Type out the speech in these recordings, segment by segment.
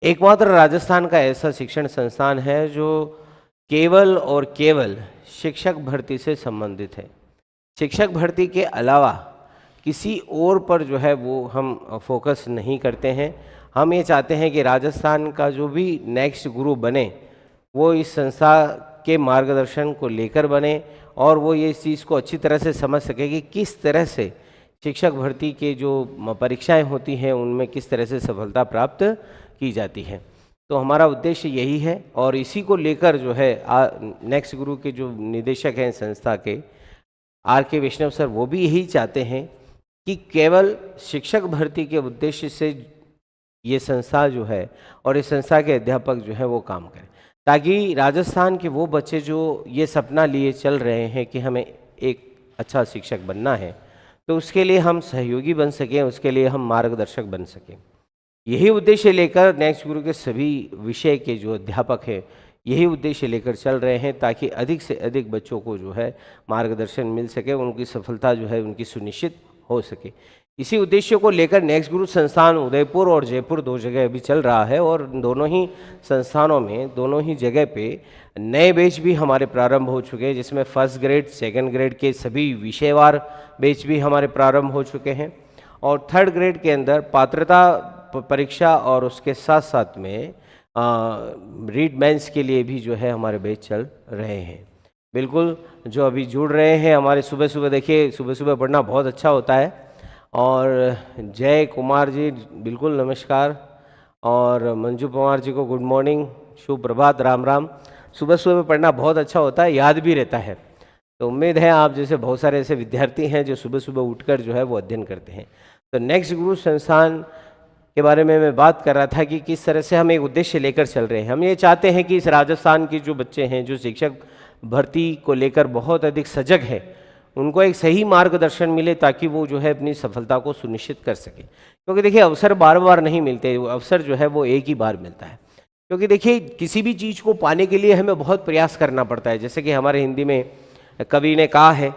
एकमात्र राजस्थान का ऐसा शिक्षण संस्थान है जो केवल और केवल शिक्षक भर्ती से संबंधित है। शिक्षक भर्ती के अलावा किसी और पर जो है वो हम फोकस नहीं करते हैं। हम ये चाहते हैं कि राजस्थान का जो भी नेक्स्ट गुरु बने वो इस संस्था के मार्गदर्शन को लेकर बने और वो ये इस चीज़ को अच्छी तरह से समझ सके कि किस तरह से शिक्षक भर्ती के जो परीक्षाएं होती हैं उनमें किस तरह से सफलता प्राप्त की जाती है। तो हमारा उद्देश्य यही है और इसी को लेकर जो है नेक्स्ट गुरु के जो निदेशक हैं संस्था के R.K. वैष्णव सर, वो भी यही चाहते हैं कि केवल शिक्षक भर्ती के उद्देश्य से ये संस्था जो है और इस संस्था के अध्यापक जो है वो काम करें, ताकि राजस्थान के वो बच्चे जो ये सपना लिए चल रहे हैं कि हमें एक अच्छा शिक्षक बनना है, तो उसके लिए हम सहयोगी बन सकें, उसके लिए हम मार्गदर्शक बन सकें। यही उद्देश्य लेकर नेक्स्ट गुरु के सभी विषय के जो अध्यापक हैं यही उद्देश्य लेकर चल रहे हैं, ताकि अधिक से अधिक बच्चों को जो है मार्गदर्शन मिल सके, उनकी सफलता जो है उनकी सुनिश्चित हो सके। इसी उद्देश्य को लेकर नेक्स्ट गुरु संस्थान उदयपुर और जयपुर दो जगह अभी चल रहा है और दोनों ही संस्थानों में दोनों ही जगह पे नए बैच भी हमारे प्रारंभ हो चुके हैं, जिसमें फर्स्ट ग्रेड सेकंड ग्रेड के सभी विषयवार बैच भी हमारे प्रारंभ हो चुके हैं और थर्ड ग्रेड के अंदर पात्रता परीक्षा और उसके साथ साथ में रीड मेंस के लिए भी जो है हमारे बैच चल रहे हैं। बिल्कुल, जो अभी जुड़ रहे हैं हमारे सुबह सुबह, देखिए सुबह सुबह पढ़ना बहुत अच्छा होता है। और जय कुमार जी बिल्कुल नमस्कार, और मंजू पवार जी को गुड मॉर्निंग, शुभ प्रभात, राम राम। सुबह सुबह पढ़ना बहुत अच्छा होता है, याद भी रहता है। तो उम्मीद है आप जैसे बहुत सारे ऐसे विद्यार्थी हैं जो सुबह सुबह उठकर जो है वो अध्ययन करते हैं। तो नेक्स्ट गुरु संस्थान के बारे में मैं बात कर रहा था कि किस तरह से हम एक उद्देश्य लेकर चल रहे हैं। हम ये चाहते हैं कि इस राजस्थान के जो बच्चे हैं जो शिक्षक भर्ती को लेकर बहुत अधिक सजग है, उनको एक सही मार्गदर्शन मिले ताकि वो जो है अपनी सफलता को सुनिश्चित कर सके। क्योंकि देखिए अवसर बार बार नहीं मिलते, अवसर जो है वो एक ही बार मिलता है। क्योंकि देखिए किसी भी चीज़ को पाने के लिए हमें बहुत प्रयास करना पड़ता है। जैसे कि हमारे हिंदी में कवि ने कहा है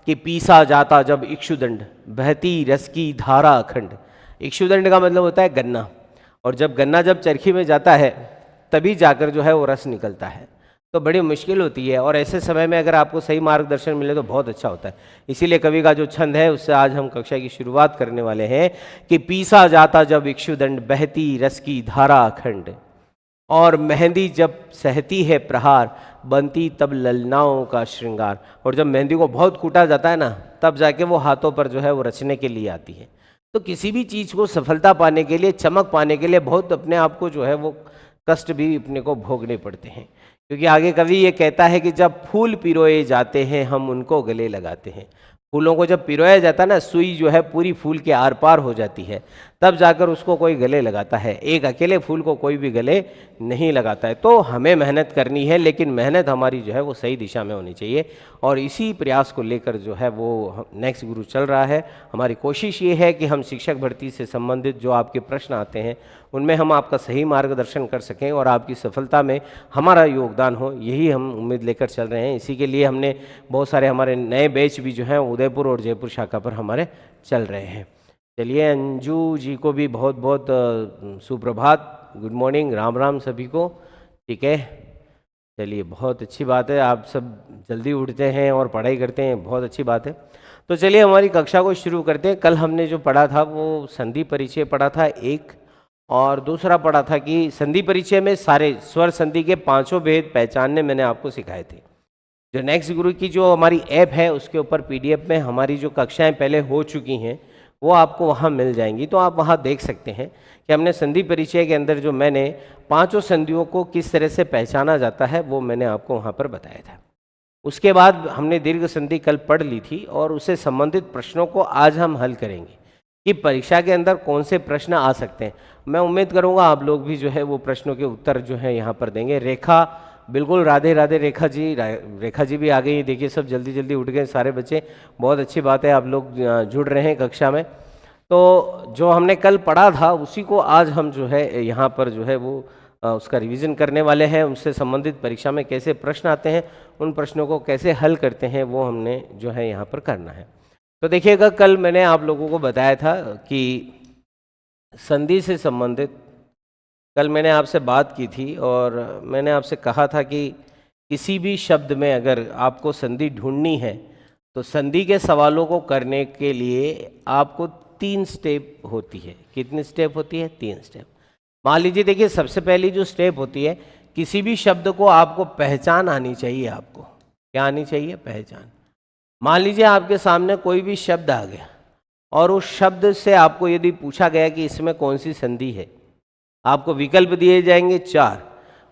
कि पीसा जाता जब इक्षुदंड, बहती रस की धारा अखंड। इक्षुदंड का मतलब होता है गन्ना, और जब गन्ना जब चरखी में जाता है तभी जाकर जो है वो रस निकलता है। तो बड़ी मुश्किल होती है और ऐसे समय में अगर आपको सही मार्गदर्शन मिले तो बहुत अच्छा होता है। इसीलिए कवि का जो छंद है उससे आज हम कक्षा की शुरुआत करने वाले हैं कि पीसा जाता जब इक्षुदंड, बहती रस की धारा अखंड, और मेहंदी जब सहती है प्रहार, बनती तब ललनाओं का श्रृंगार। और जब मेहंदी को बहुत कूटा जाता है ना, तब जाके वो हाथों पर जो है वो रचने के लिए आती है। तो किसी भी चीज़ को सफलता पाने के लिए, चमक पाने के लिए बहुत अपने आप को जो है वो कष्ट भी अपने को भोगने पड़ते हैं। क्योंकि आगे कवि ये कहता है कि जब फूल पिरोए जाते हैं हम उनको गले लगाते हैं। फूलों को जब पिरोया जाता है ना, सुई जो है पूरी फूल के आर पार हो जाती है, तब जाकर उसको कोई गले लगाता है। एक अकेले फूल को कोई भी गले नहीं लगाता है। तो हमें मेहनत करनी है, लेकिन मेहनत हमारी जो है वो सही दिशा में होनी चाहिए, और इसी प्रयास को लेकर जो है वो नेक्स्ट गुरु चल रहा है। हमारी कोशिश ये है कि हम शिक्षक भर्ती से संबंधित जो आपके प्रश्न आते हैं उनमें हम आपका सही मार्गदर्शन कर सकें और आपकी सफलता में हमारा योगदान हो, यही हम उम्मीद लेकर चल रहे हैं। इसी के लिए हमने बहुत सारे हमारे नए बैच भी जो हैं उदयपुर और जयपुर शाखा पर हमारे चल रहे हैं। चलिए, अंजू जी को भी बहुत बहुत सुप्रभात, गुड मॉर्निंग, राम राम सभी को। ठीक है, चलिए बहुत अच्छी बात है, आप सब जल्दी उठते हैं और पढ़ाई करते हैं, बहुत अच्छी बात है। तो चलिए हमारी कक्षा को शुरू करते हैं। कल हमने जो पढ़ा था वो संधि परिचय पढ़ा था एक, और दूसरा पढ़ा था कि संधि परिचय में सारे स्वर संधि के पांचों भेद पहचानने मैंने आपको सिखाए थे। जो नेक्स्ट गुरु की जो हमारी ऐप है उसके ऊपर PDF में हमारी जो कक्षाएं पहले हो चुकी हैं वो आपको वहाँ मिल जाएंगी, तो आप वहाँ देख सकते हैं कि हमने संधि परिचय के अंदर जो मैंने पांचों संधियों को किस तरह से पहचाना जाता है वो मैंने आपको वहाँ पर बताया था। उसके बाद हमने दीर्घ संधि कल पढ़ ली थी और उससे संबंधित प्रश्नों को आज हम हल करेंगे कि परीक्षा के अंदर कौन से प्रश्न आ सकते हैं। मैं उम्मीद करूँगा आप लोग भी जो है वो प्रश्नों के उत्तर जो है यहाँ पर देंगे। रेखा, बिल्कुल राधे राधे रेखा जी, रेखा जी भी आ गई। देखिए सब जल्दी जल्दी उठ गए सारे बच्चे, बहुत अच्छी बात है, आप लोग जुड़ रहे हैं कक्षा में। तो जो हमने कल पढ़ा था उसी को आज हम जो है यहाँ पर जो है वो उसका रिवीजन करने वाले हैं। उससे संबंधित परीक्षा में कैसे प्रश्न आते हैं, उन प्रश्नों को कैसे हल करते हैं, वो हमने जो है यहाँ पर करना है। तो देखिएगा, कल मैंने आप लोगों को बताया था कि संधि से संबंधित कल मैंने आपसे बात की थी और मैंने आपसे कहा था कि किसी भी शब्द में अगर आपको संधि ढूंढनी है तो संधि के सवालों को करने के लिए आपको 3 स्टेप होती है। कितनी स्टेप होती है? 3 स्टेप। मान लीजिए, देखिए, सबसे पहली जो स्टेप होती है, किसी भी शब्द को आपको पहचान आनी चाहिए। आपको क्या आनी चाहिए? पहचान। मान लीजिए आपके सामने कोई भी शब्द आ गया और उस शब्द से आपको यदि पूछा गया कि इसमें कौन सी संधि है, आपको विकल्प दिए जाएंगे 4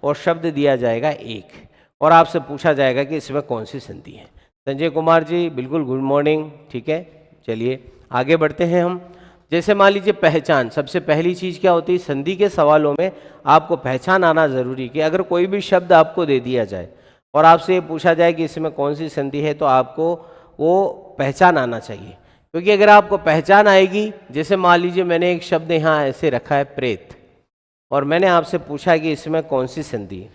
और शब्द दिया जाएगा 1 और आपसे पूछा जाएगा कि इसमें कौन सी संधि है। संजय कुमार जी, बिल्कुल गुड मॉर्निंग। ठीक है, चलिए आगे बढ़ते हैं हम। जैसे मान लीजिए पहचान, सबसे पहली चीज़ क्या होती है? संधि के सवालों में आपको पहचान आना ज़रूरी कि अगर कोई भी शब्द आपको दे दिया जाए और आपसे ये पूछा जाए कि इसमें कौन सी संधि है, तो आपको वो पहचान आना चाहिए। क्योंकि अगर आपको पहचान आएगी, जैसे मान लीजिए मैंने एक शब्द यहाँ ऐसे रखा है प्रेत, और मैंने आपसे पूछा कि इसमें कौन सी संधि है,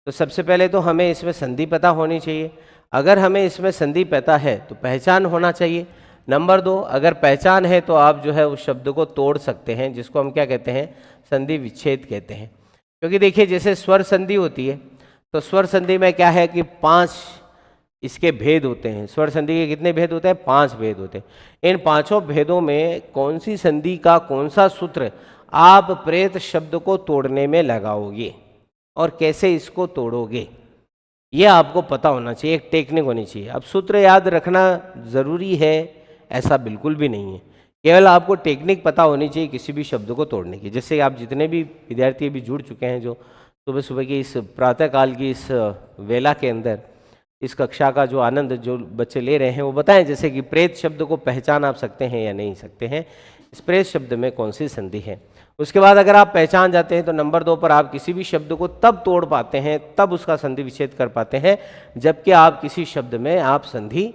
तो सबसे पहले तो हमें इसमें संधि पता होनी चाहिए। अगर हमें इसमें संधि पता है तो पहचान होना चाहिए। नंबर 2, अगर पहचान है तो आप जो है उस शब्द को तोड़ सकते हैं, जिसको हम क्या कहते हैं? संधि विच्छेद कहते हैं। क्योंकि देखिए, जैसे स्वर संधि होती है, तो स्वर संधि में क्या है कि 5 इसके भेद होते हैं। स्वर संधि के कितने भेद होते हैं? 5 भेद होते हैं। इन 5 भेदों में कौन सी संधि का कौन सा सूत्र आप प्रेत शब्द को तोड़ने में लगाओगे और कैसे इसको तोड़ोगे, ये आपको पता होना चाहिए। एक टेक्निक होनी चाहिए। अब सूत्र याद रखना ज़रूरी है ऐसा बिल्कुल भी नहीं है, केवल आपको टेक्निक पता होनी चाहिए किसी भी शब्द को तोड़ने की। जैसे आप जितने भी विद्यार्थी अभी जुड़ चुके हैं, जो सुबह सुबह की इस प्रातःकाल की इस वेला के अंदर इस कक्षा का जो आनंद जो बच्चे ले रहे हैं, वो बताएं जैसे कि प्रेत शब्द को पहचान आप सकते हैं या नहीं सकते हैं, इस प्रेत शब्द में कौन सी संधि है। उसके बाद अगर आप पहचान जाते हैं तो नंबर 2 पर आप किसी भी शब्द को तब तोड़ पाते हैं, तब उसका संधि विच्छेद कर पाते हैं, जबकि आप किसी शब्द में आप संधि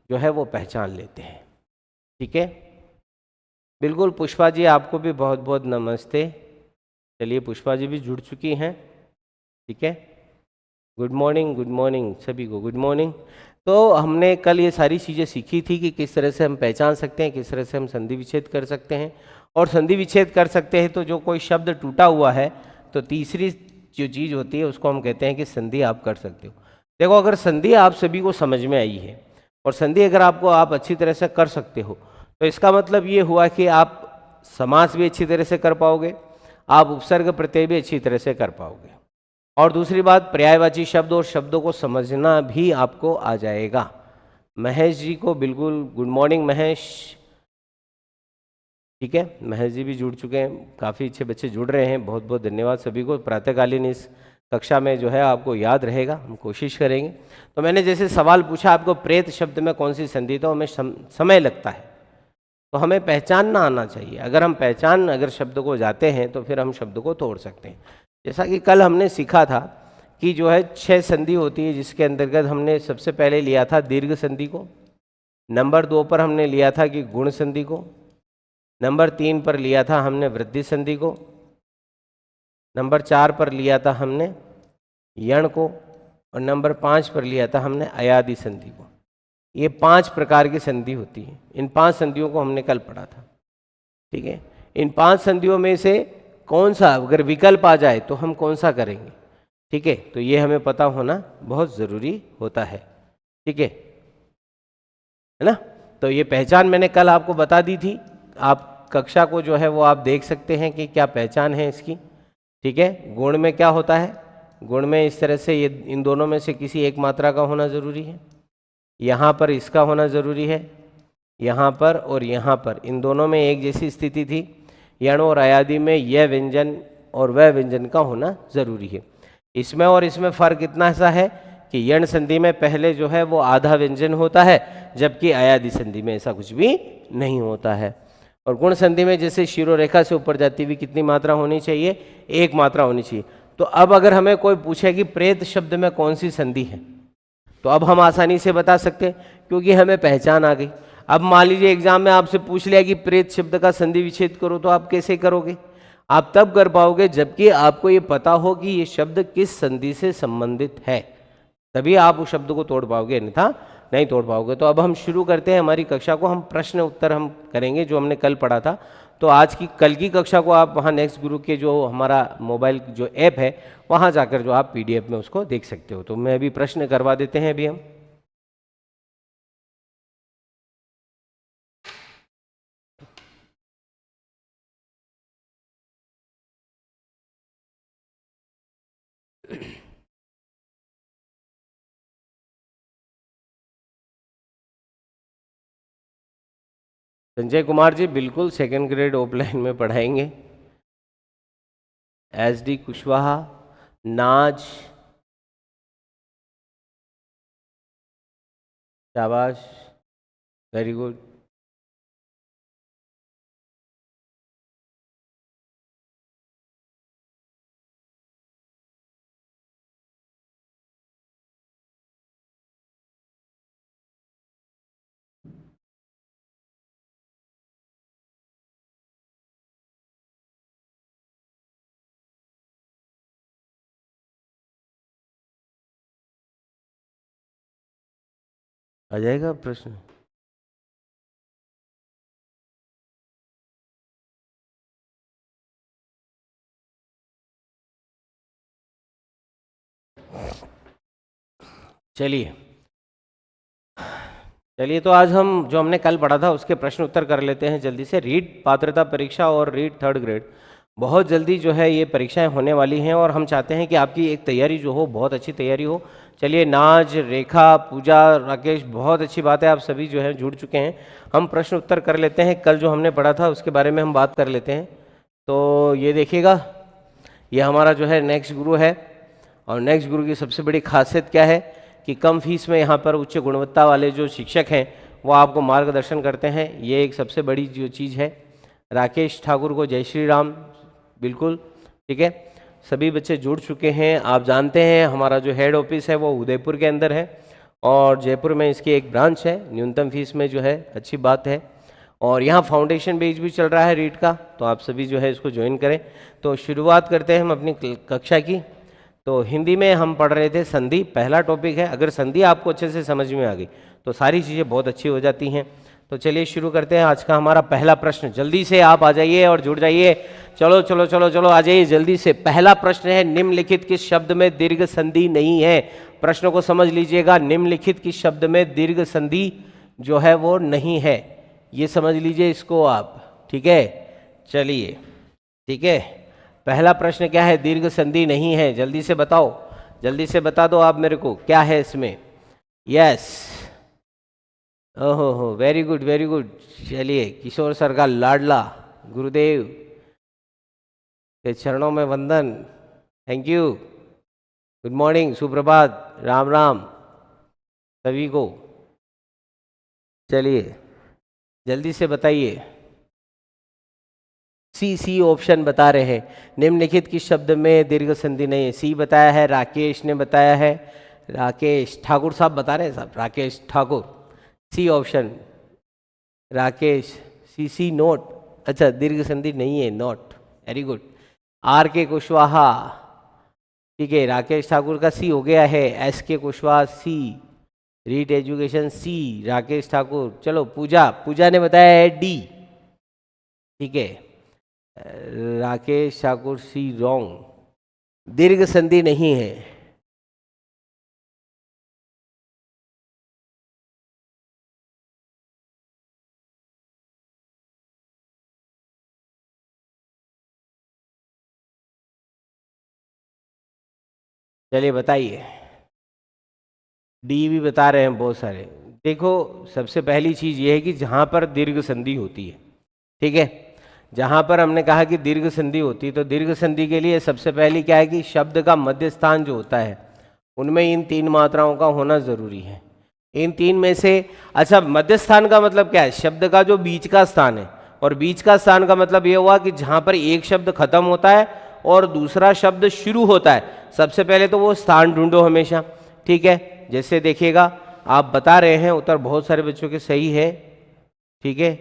जो है वो पहचान लेते हैं। ठीक है, बिल्कुल। पुष्पा जी, आपको भी बहुत बहुत नमस्ते। चलिए, पुष्पा जी भी जुड़ चुकी हैं। ठीक है, गुड मॉर्निंग सभी को, गुड मॉर्निंग। तो हमने कल ये सारी चीज़ें सीखी थी कि किस तरह से हम पहचान सकते हैं, किस तरह से हम संधि विच्छेद कर सकते हैं। और संधि विच्छेद कर सकते हैं तो जो कोई शब्द टूटा हुआ है, तो तीसरी जो चीज़ होती है उसको हम कहते हैं कि संधि आप कर सकते हो। देखो, अगर संधि आप सभी को समझ में आई है और संधि अगर आप अच्छी तरह से कर सकते हो, तो इसका मतलब ये हुआ कि आप समास भी अच्छी तरह से कर पाओगे, आप उपसर्ग प्रत्यय भी अच्छी तरह से कर पाओगे, और दूसरी बात, पर्यायवाची शब्द और शब्दों को समझना भी आपको आ जाएगा। महेश जी को बिल्कुल गुड मॉर्निंग महेश। ठीक है, महेश जी भी जुड़ चुके हैं, काफ़ी अच्छे बच्चे जुड़ रहे हैं, बहुत बहुत धन्यवाद सभी को। प्रातःकालीन इस कक्षा में जो है आपको याद रहेगा, हम कोशिश करेंगे। तो मैंने जैसे सवाल पूछा आपको, प्रेत शब्द में कौन सी संधि, तो हमें समय लगता है, तो हमें पहचानना आना चाहिए। अगर हम अगर शब्द को जाते हैं तो फिर हम शब्द को तोड़ सकते हैं। जैसा कि कल हमने सीखा था कि जो है 6 संधि होती है, जिसके अंतर्गत हमने सबसे पहले लिया था दीर्घ संधि को, नंबर 2 पर हमने लिया था कि गुण संधि को, नंबर 3 पर लिया था हमने वृद्धि संधि को, नंबर 4 पर लिया था हमने यण को, और नंबर 5 पर लिया था हमने अयादि संधि को। ये 5 प्रकार की संधि होती है। इन 5 संधियों को हमने कल पढ़ा था। ठीक है, इन 5 संधियों में से कौन सा अगर विकल्प आ जाए तो हम कौन सा करेंगे, ठीक है, तो ये हमें पता होना बहुत ज़रूरी होता है। ठीक है ना। तो ये पहचान मैंने कल आपको बता दी थी। आप कक्षा को जो है वो आप देख सकते हैं कि क्या पहचान है इसकी। ठीक है, गुण में क्या होता है, गुण में इस तरह से ये इन दोनों में से किसी एक मात्रा का होना ज़रूरी है, यहाँ पर इसका होना ज़रूरी है, यहाँ पर और यहाँ पर इन दोनों में एक जैसी स्थिति थी। यण और अयादि में यह व्यंजन और वह व्यंजन का होना ज़रूरी है। इसमें और इसमें फ़र्क इतना सा है कि यण संधि में पहले जो है वो आधा व्यंजन होता है, जबकि अयादि संधि में ऐसा कुछ भी नहीं होता है। और गुण संधि में जैसे शिरोरेखा से ऊपर जाती हुई कितनी मात्रा होनी चाहिए, 1 मात्रा होनी चाहिए। तो अब अगर हमें कोई पूछे कि प्रेत शब्द में कौन सी संधि है, तो अब हम आसानी से बता सकते हैं क्योंकि हमें पहचान आ गई। अब मान लीजिए एग्जाम में आपसे पूछ लिया कि प्रेत शब्द का संधि विच्छेद करो, तो आप कैसे करोगे? आप तब कर पाओगे जबकि आपको ये पता हो कि ये शब्द किस संधि से संबंधित है, तभी आप उस शब्द को तोड़ पाओगे, अन्यथा नहीं तोड़ पाओगे। तो अब हम शुरू करते हैं हमारी कक्षा को। हम प्रश्न उत्तर हम करेंगे जो हमने कल पढ़ा था। तो आज की कल की कक्षा को आप वहाँ नेक्स्ट गुरु के जो हमारा मोबाइल जो ऐप है वहाँ जाकर जो आप PDF में उसको देख सकते हो। तो मैं अभी प्रश्न करवा देते हैं अभी हम। संजय कुमार जी बिल्कुल सेकंड ग्रेड ऑफलाइन में पढ़ाएंगे। SD कुशवाहा, नाज, शाबाश, वेरी गुड। आ जाएगा प्रश्न। चलिए चलिए, तो आज हम जो हमने कल पढ़ा था उसके प्रश्न उत्तर कर लेते हैं जल्दी से। रीट पात्रता परीक्षा और रीट थर्ड ग्रेड बहुत जल्दी जो है ये परीक्षाएं होने वाली हैं और हम चाहते हैं कि आपकी एक तैयारी जो हो बहुत अच्छी तैयारी हो। चलिए, नाज, रेखा, पूजा, राकेश, बहुत अच्छी बात है, आप सभी जो है जुड़ चुके हैं। हम प्रश्न उत्तर कर लेते हैं, कल जो हमने पढ़ा था उसके बारे में हम बात कर लेते हैं। तो ये देखिएगा, ये हमारा जो है नेक्स्ट गुरु है और नेक्स्ट गुरु की सबसे बड़ी खासियत क्या है कि कम फीस में यहाँ पर उच्च गुणवत्ता वाले जो शिक्षक हैं वो आपको मार्गदर्शन करते हैं। ये एक सबसे बड़ी जो चीज़ है। राकेश ठाकुर को जय श्री राम। बिल्कुल ठीक है, सभी बच्चे जुड़ चुके हैं। आप जानते हैं हमारा जो हेड ऑफिस है वो उदयपुर के अंदर है और जयपुर में इसकी एक ब्रांच है। न्यूनतम फीस में जो है अच्छी बात है और यहाँ फाउंडेशन बैच भी चल रहा है रीट का, तो आप सभी जो है इसको ज्वाइन करें। तो शुरुआत करते हैं हम अपनी कक्षा की। तो हिंदी में हम पढ़ रहे थे संधि, पहला टॉपिक है। अगर संधि आपको अच्छे से समझ में आ गई तो सारी चीज़ें बहुत अच्छी हो जाती हैं। तो चलिए शुरू करते हैं आज का हमारा पहला प्रश्न। जल्दी से आप आ जाइए और जुड़ जाइए। चलो चलो चलो चलो आ जाइए जल्दी से। पहला प्रश्न है, निम्नलिखित किस शब्द में दीर्घ संधि नहीं है? प्रश्न को समझ लीजिएगा, निम्नलिखित किस शब्द में दीर्घ संधि जो है वो नहीं है, ये समझ लीजिए इसको आप। ठीक है, चलिए ठीक है। पहला प्रश्न क्या है? दीर्घ संधि नहीं है। जल्दी से बताओ, जल्दी से बता दो आप मेरे को क्या है इसमें। यस, ओहो हो, वेरी गुड वेरी गुड। चलिए, किशोर सर का लाडला गुरुदेव के चरणों में वंदन। थैंक यू, गुड मॉर्निंग, सुप्रभात, राम राम सभी को। चलिए जल्दी से बताइए। सी ऑप्शन बता रहे हैं, निम्नलिखित किस शब्द में दीर्घ संधि नहीं है? सी बताया है, राकेश ने बताया है, राकेश ठाकुर साहब बता रहे हैं साहब, राकेश ठाकुर। सी ऑप्शन राकेश, सी नोट। अच्छा, दीर्घ संधि नहीं है, note, very good. RK Kushwaha, ठीक है, राकेश ठाकुर का सी हो गया है। SK कुशवाहा सी, रीट एजुकेशन सी, राकेश ठाकुर। चलो, पूजा ने बताया है डी, ठीक है, राकेश ठाकुर सी रॉन्ग, दीर्घ संधि नहीं है। चलिए बताइए। डी भी बता रहे हैं बहुत सारे। देखो, सबसे पहली चीज ये है कि जहां पर दीर्घ संधि होती है, ठीक है, जहां पर हमने कहा कि दीर्घ संधि होती है, तो दीर्घ संधि के लिए सबसे पहली क्या है कि शब्द का मध्य स्थान जो होता है उनमें इन 3 मात्राओं का होना जरूरी है। इन 3 में से, अच्छा, मध्य स्थान का मतलब क्या है? शब्द का जो बीच का स्थान है, और बीच का स्थान का मतलब ये हुआ कि जहां पर एक शब्द खत्म होता है और दूसरा शब्द शुरू होता है, सबसे पहले तो वो स्थान ढूंढो हमेशा। ठीक है, जैसे देखिएगा, आप बता रहे हैं उत्तर बहुत सारे बच्चों के सही है, ठीक है,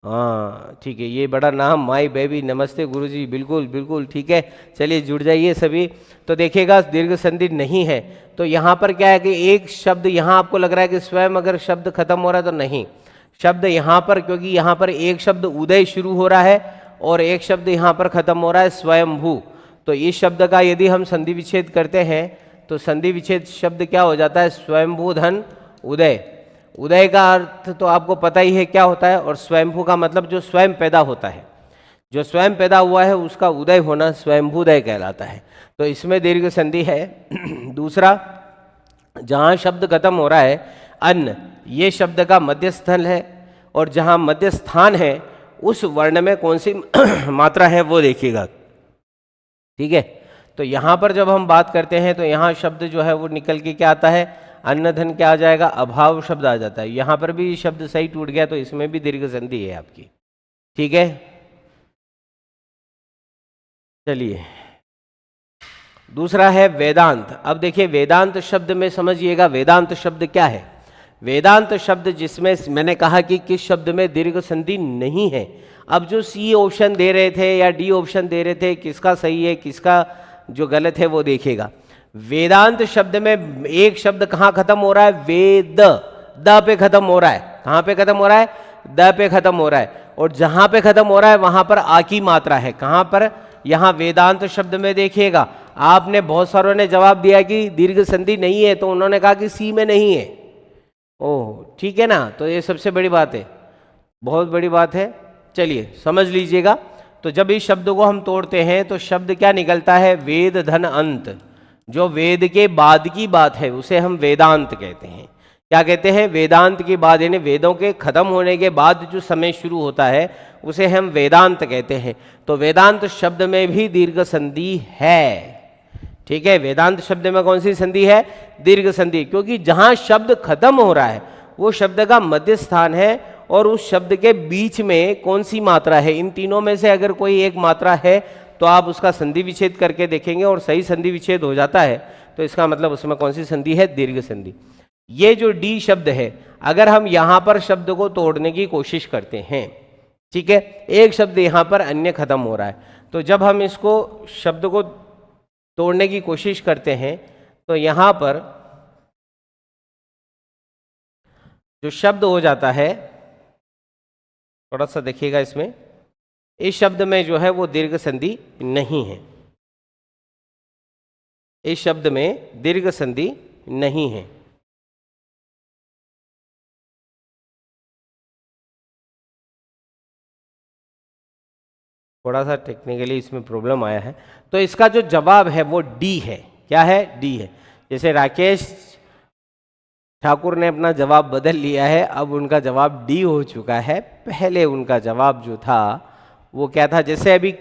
हाँ ठीक है। ये बड़ा नाम, माय बेबी, नमस्ते गुरुजी, बिल्कुल बिल्कुल ठीक है। चलिए जुड़ जाइए सभी। तो देखिएगा, दीर्घ संधि नहीं है। तो यहाँ पर क्या है कि एक शब्द, यहाँ आपको लग रहा है कि स्वयं अगर शब्द खत्म हो रहा है, तो नहीं, शब्द यहाँ पर, क्योंकि यहाँ पर एक शब्द उदय शुरू हो रहा है और एक शब्द यहाँ पर खत्म हो रहा है स्वयंभू, तो इस शब्द का यदि हम संधि विच्छेद करते हैं तो संधि विच्छेद शब्द क्या हो जाता है, स्वयंभू धन उदय। उदय का अर्थ तो आपको पता ही है क्या होता है, और स्वयंभू का मतलब जो स्वयं पैदा होता है, जो स्वयं पैदा हुआ है उसका उदय होना स्वयंभूदय कहलाता है। तो इसमें दीर्घ संधि है। दूसरा, जहाँ शब्द खत्म हो रहा है अन्न, ये शब्द का मध्य स्थल है, और जहाँ मध्य स्थान है उस वर्ण में कौन सी मात्रा है वो देखिएगा, ठीक है। तो यहाँ पर जब हम बात करते हैं तो यहाँ शब्द जो है वो निकल के क्या आता है, अन्न धन क्या आ जाएगा, अभाव शब्द आ जाता है। यहाँ पर भी शब्द सही टूट गया तो इसमें भी दीर्घ संधि है आपकी, ठीक है। चलिए, दूसरा है वेदांत। अब देखिए वेदांत शब्द में समझिएगा, वेदांत शब्द क्या है। वेदांत शब्द जिसमें मैंने कहा कि किस शब्द में दीर्घ संधि नहीं है। अब जो सी ऑप्शन दे रहे थे या डी ऑप्शन दे रहे थे, किसका सही है किसका जो गलत है वो देखिएगा। वेदांत शब्द में एक शब्द कहाँ खत्म हो रहा है, वेद, द पे खत्म हो रहा है। कहाँ पे खत्म हो रहा है, द पे खत्म हो रहा है, और जहाँ पे खत्म हो रहा है वहाँ पर आ की मात्रा है। कहाँ पर, यहाँ वेदांत शब्द में देखिएगा। आपने बहुत सारों ने जवाब दिया कि दीर्घ संधि नहीं है, तो उन्होंने कहा कि सी में नहीं है। ओह ठीक है ना, तो ये सबसे बड़ी बात है, बहुत बड़ी बात है। चलिए समझ लीजिएगा। तो जब इस शब्द को हम तोड़ते हैं तो शब्द क्या निकलता है, वेद धन अंत। जो वेद के बाद की बात है उसे हम वेदांत कहते हैं। क्या कहते हैं, वेदांत की बात, यानी वेदों के खत्म होने के बाद जो समय शुरू होता है उसे हम वेदांत कहते हैं। तो वेदांत शब्द में भी दीर्घ संधि है, ठीक है। वेदांत शब्द में कौन सी संधि है, दीर्घ संधि, क्योंकि जहां शब्द खत्म हो रहा है वो शब्द का मध्य स्थान है, और उस शब्द के बीच में कौन सी मात्रा है। इन तीनों में से अगर कोई एक मात्रा है तो आप उसका संधि विच्छेद करके देखेंगे, और सही संधि विच्छेद हो जाता है तो इसका मतलब उसमें कौन सी संधि है, दीर्घ संधि। ये जो डी शब्द है, अगर हम यहां पर शब्द को तोड़ने की कोशिश करते हैं, ठीक है, एक शब्द यहां पर अन्य खत्म हो रहा है, तो जब हम इसको शब्द को तोड़ने की कोशिश करते हैं तो यहां पर जो शब्द हो जाता है, थोड़ा सा देखिएगा इसमें, इस शब्द में जो है वो दीर्घ संधि नहीं है। इस शब्द में दीर्घ संधि नहीं है। थोड़ा सा टेक्निकली इसमें प्रॉब्लम आया है, तो इसका जो जवाब है वो डी है। क्या है, डी है। जैसे राकेश ठाकुर ने अपना जवाब बदल लिया है, अब उनका जवाब डी हो चुका है। पहले उनका जवाब जो था वो क्या था, जैसे अभी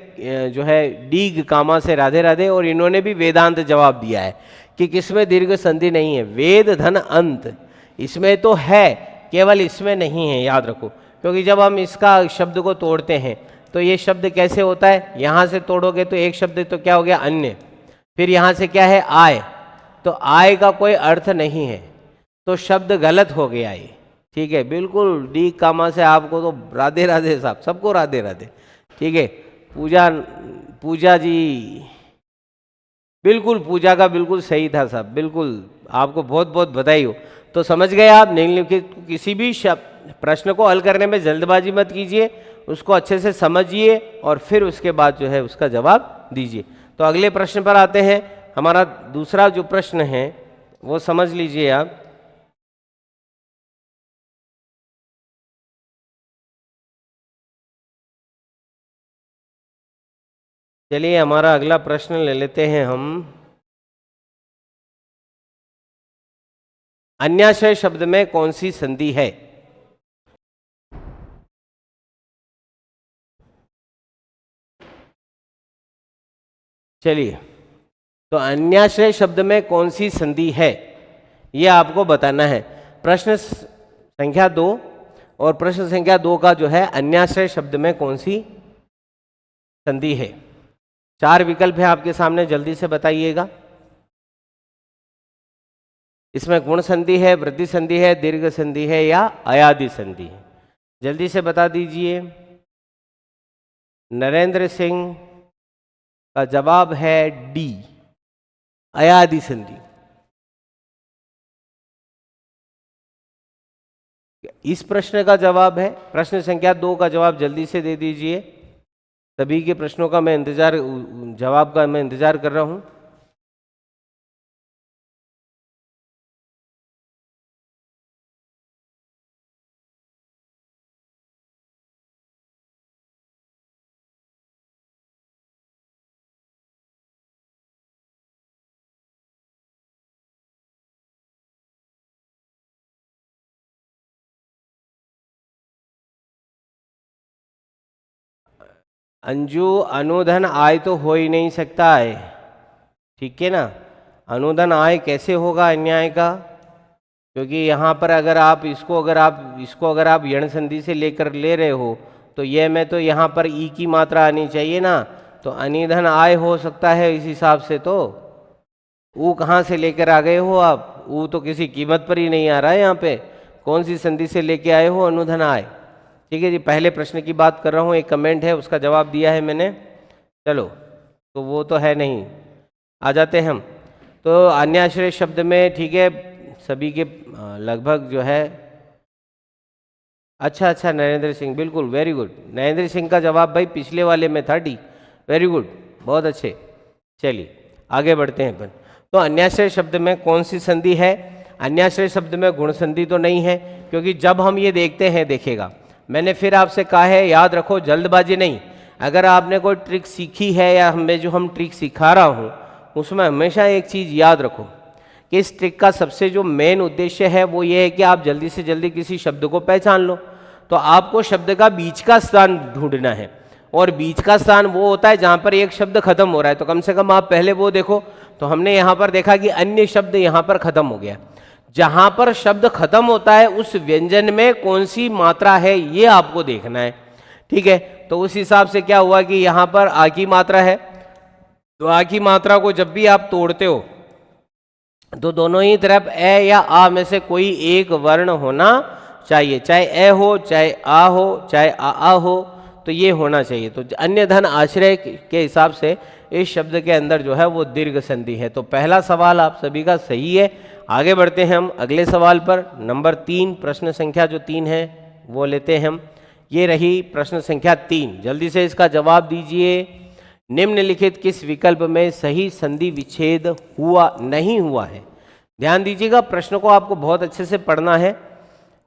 जो है डी कामा से राधे राधे, और इन्होंने भी वेदांत जवाब दिया है कि किसमें दीर्घ संधि नहीं है, वेद धन अंत, इसमें तो है, केवल इसमें नहीं है, याद रखो। क्योंकि जब हम इसका शब्द को तोड़ते हैं तो ये शब्द कैसे होता है, यहाँ से तोड़ोगे तो एक शब्द तो क्या हो गया, अन्य, फिर यहाँ से क्या है, आय, तो आय का कोई अर्थ नहीं है, तो शब्द गलत हो गया ये, ठीक है। बिल्कुल डी कामा से आपको तो राधे राधे साहब, सबको राधे राधे, ठीक है। पूजा जी, बिल्कुल पूजा का बिल्कुल सही था साहब, बिल्कुल आपको बहुत बहुत बधाई हो। तो समझ गए आप, निम्नलिखित किसी भी प्रश्न को हल करने में जल्दबाजी मत कीजिए, उसको अच्छे से समझिए और फिर उसके बाद जो है उसका जवाब दीजिए। तो अगले प्रश्न पर आते हैं। हमारा दूसरा जो प्रश्न है वो समझ लीजिए आप। चलिए हमारा अगला प्रश्न ले लेते हैं हम। अन्याश्रय शब्द में कौन सी संधि है। चलिए, तो अन्याश्रय शब्द में कौन सी संधि है ये आपको बताना है। प्रश्न संख्या 2 और प्रश्न संख्या 2 का जो है अन्याश्रय शब्द में कौन सी संधि है। 4 विकल्प है आपके सामने, जल्दी से बताइएगा। इसमें गुण संधि है, वृद्धि संधि है, दीर्घ संधि है या अयादि संधि है, जल्दी से बता दीजिए। नरेंद्र सिंह का जवाब है डी, अयादि संधि। इस प्रश्न का जवाब है। प्रश्न संख्या 2 का जवाब जल्दी से दे दीजिए। सभी के प्रश्नों का मैं जवाब का मैं इंतजार कर रहा हूं। अंजू, अनुधन आय तो हो ही नहीं सकता है, ठीक है ना। अनुधन आय कैसे होगा अन्याय का? क्योंकि यहाँ पर अगर आप इसको अगर आप यण संधि से लेकर ले रहे हो तो ये में तो यहाँ पर ई की मात्रा आनी चाहिए ना, तो अनिधन आय हो सकता है इस हिसाब से। तो ऊ कहाँ से लेकर आ गए हो आप? ऊ तो किसी कीमत पर ही नहीं आ रहा है यहाँ पे। कौन सी संधि से लेके आए हो अनुधन आय? ठीक है जी, पहले प्रश्न की बात कर रहा हूँ। एक कमेंट है, उसका जवाब दिया है मैंने। चलो, तो वो तो है नहीं, आ जाते हैं हम। तो अन्याश्रय शब्द में, ठीक है, सभी के लगभग जो है। अच्छा, नरेंद्र सिंह, बिल्कुल, वेरी गुड। नरेंद्र सिंह का जवाब भाई पिछले वाले में था, डी। वेरी गुड, बहुत अच्छे। चलिए आगे बढ़ते हैं अपन। तो अन्याश्रय शब्द में कौन सी संधि है? अन्याश्रय शब्द में गुण संधि तो नहीं है, क्योंकि जब हम ये देखते हैं, देखिएगा मैंने फिर आपसे कहा है, याद रखो, जल्दबाजी नहीं। अगर आपने कोई ट्रिक सीखी है या हम ट्रिक सिखा रहा हूँ, उसमें हमेशा एक चीज़ याद रखो कि इस ट्रिक का सबसे जो मेन उद्देश्य है वो ये है कि आप जल्दी से जल्दी किसी शब्द को पहचान लो। तो आपको शब्द का बीच का स्थान ढूंढना है, और बीच का स्थान वो होता है जहाँ पर एक शब्द खत्म हो रहा है। तो कम से कम आप पहले वो देखो। तो हमने यहाँ पर देखा कि अन्य शब्द यहाँ पर खत्म हो गया। जहाँ पर शब्द खत्म होता है उस व्यंजन में कौन सी मात्रा है ये आपको देखना है, ठीक है। तो उस हिसाब से क्या हुआ कि यहाँ पर आ की मात्रा है। तो आ की मात्रा को जब भी आप तोड़ते हो तो दोनों ही तरफ ए या आ में से कोई एक वर्ण होना चाहिए, चाहे ए हो, चाहे आ हो, चाहे आ हो, तो ये होना चाहिए। तो अन्य धन आश्रय के हिसाब से इस शब्द के अंदर जो है वो दीर्घ संधि है। तो पहला सवाल आप सभी का सही है। आगे बढ़ते हैं हम अगले सवाल पर। नंबर 3, प्रश्न संख्या जो 3 है वो लेते हैं हम। ये रही प्रश्न संख्या 3। जल्दी से इसका जवाब दीजिए। निम्नलिखित किस विकल्प में सही संधि विच्छेद हुआ नहीं हुआ है? ध्यान दीजिएगा, प्रश्न को आपको बहुत अच्छे से पढ़ना है।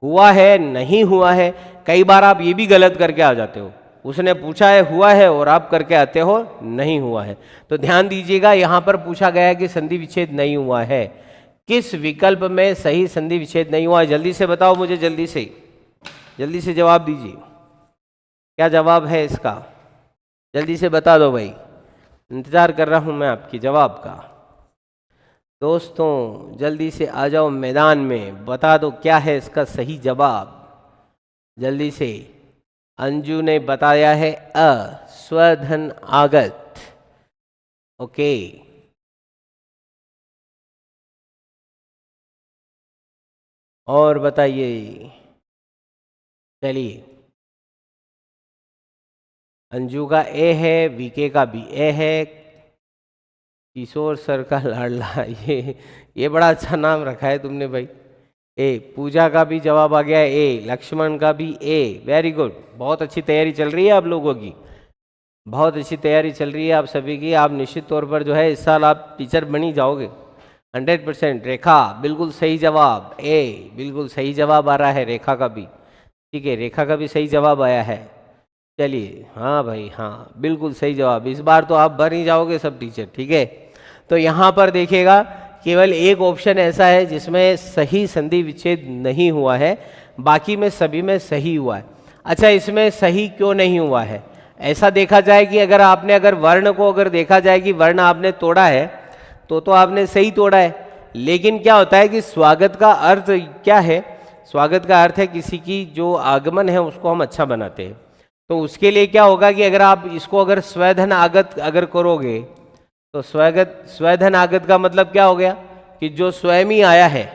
हुआ है, नहीं हुआ है। कई बार आप ये भी गलत करके आ जाते हो, उसने पूछा है हुआ है और आप करके आते हो नहीं हुआ है। तो ध्यान दीजिएगा, यहाँ पर पूछा गया है कि संधि विच्छेद नहीं हुआ है। किस विकल्प में सही संधि विच्छेद नहीं हुआ है? जल्दी से बताओ मुझे, जल्दी से जवाब दीजिए। क्या जवाब है इसका? जल्दी से बता दो भाई, इंतजार कर रहा हूं मैं आपकी जवाब का। दोस्तों जल्दी से आ जाओ मैदान में, बता दो क्या है इसका सही जवाब। जल्दी से। अंजू ने बताया है स्वधन आगत। ओके, और बताइए। चलिए, अंजू का ए है, वीके का भी ए है, किशोर सर का लाडला, ये बड़ा अच्छा नाम रखा है तुमने भाई। ए, पूजा का भी जवाब आ गया ए, लक्ष्मण का भी ए। वेरी गुड, बहुत अच्छी तैयारी चल रही है आप लोगों की, बहुत अच्छी तैयारी चल रही है आप सभी की। आप निश्चित तौर पर जो है इस साल आप टीचर बनी जाओगे 100%। रेखा बिल्कुल सही जवाब, ए बिल्कुल सही जवाब आ रहा है रेखा का भी, ठीक है, रेखा का भी सही जवाब आया है। चलिए, हाँ भाई, हाँ बिल्कुल सही जवाब। इस बार तो आप बन ही जाओगे सब टीचर, ठीक है। तो यहाँ पर देखिएगा, केवल एक ऑप्शन ऐसा है जिसमें सही संधि विच्छेद नहीं हुआ है, बाकी में सभी में सही हुआ है। अच्छा, इसमें सही क्यों नहीं हुआ है? ऐसा देखा जाए कि अगर वर्ण को देखा जाए कि वर्ण आपने तोड़ा है तो आपने सही तोड़ा है, लेकिन क्या होता है कि स्वागत का अर्थ क्या है? स्वागत का अर्थ है किसी की जो आगमन है उसको हम अच्छा बनाते हैं। तो उसके लिए क्या होगा कि आप इसको स्वधन आगत करोगे तो स्वधन आगत का मतलब क्या हो गया कि जो स्वयं ही आया है,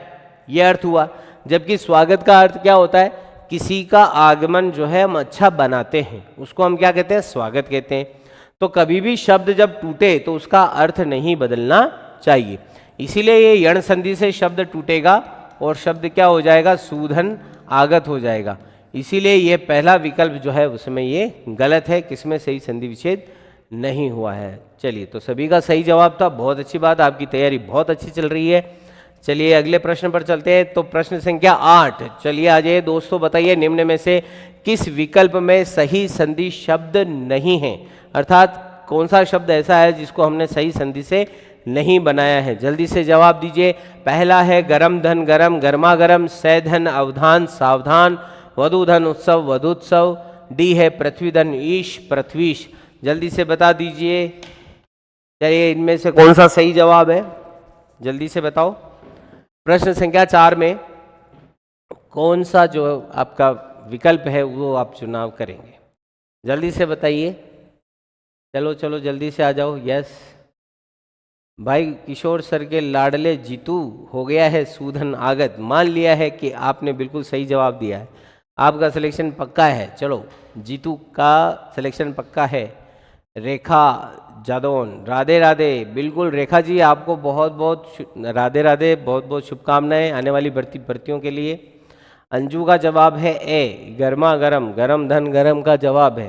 ये अर्थ हुआ। जबकि स्वागत का अर्थ क्या होता है? किसी का आगमन जो है हम अच्छा बनाते हैं, उसको हम क्या कहते हैं? स्वागत कहते हैं। तो कभी भी शब्द जब टूटे तो उसका अर्थ नहीं बदलना चाहिए, इसीलिए ये यण संधि से शब्द टूटेगा और शब्द क्या हो जाएगा? सूधन आगत हो जाएगा। इसीलिए ये पहला विकल्प जो है उसमें ये गलत है, किसमें सही संधि विच्छेद नहीं हुआ है। चलिए, तो सभी का सही जवाब था, बहुत अच्छी बात, आपकी तैयारी बहुत अच्छी चल रही है। चलिए अगले प्रश्न पर चलते हैं। तो प्रश्न संख्या 8, चलिए आ जाइए दोस्तों, बताइए निम्न में से किस विकल्प में सही संधि शब्द नहीं है, अर्थात कौन सा शब्द ऐसा है जिसको हमने सही संधि से नहीं बनाया है। जल्दी से जवाब दीजिए। पहला है गरम धन गरम, गर्मा गर्म, सैधन अवधान सावधान, वधु धन उत्सव वधुत्सव, डी है पृथ्वी धन ईश पृथ्वीश। जल्दी से बता दीजिए, चलिए इनमें से कौन सा सही जवाब है, जल्दी से बताओ। प्रश्न संख्या 4 में कौन सा जो आपका विकल्प है वो आप चुनाव करेंगे, जल्दी से बताइए। चलो चलो जल्दी से आ जाओ। यस भाई, किशोर सर के लाडले जीतू हो गया है सूधन आगत, मान लिया है कि आपने बिल्कुल सही जवाब दिया है, आपका सिलेक्शन पक्का है। चलो, जीतू का सिलेक्शन पक्का है। रेखा जादौन, राधे राधे, बिल्कुल रेखा जी, आपको बहुत बहुत राधे राधे, बहुत बहुत शुभकामनाएं आने वाली भर्तियों के लिए। अंजू का जवाब है ए, गर्मा गर्म, गरम धन गरम का जवाब है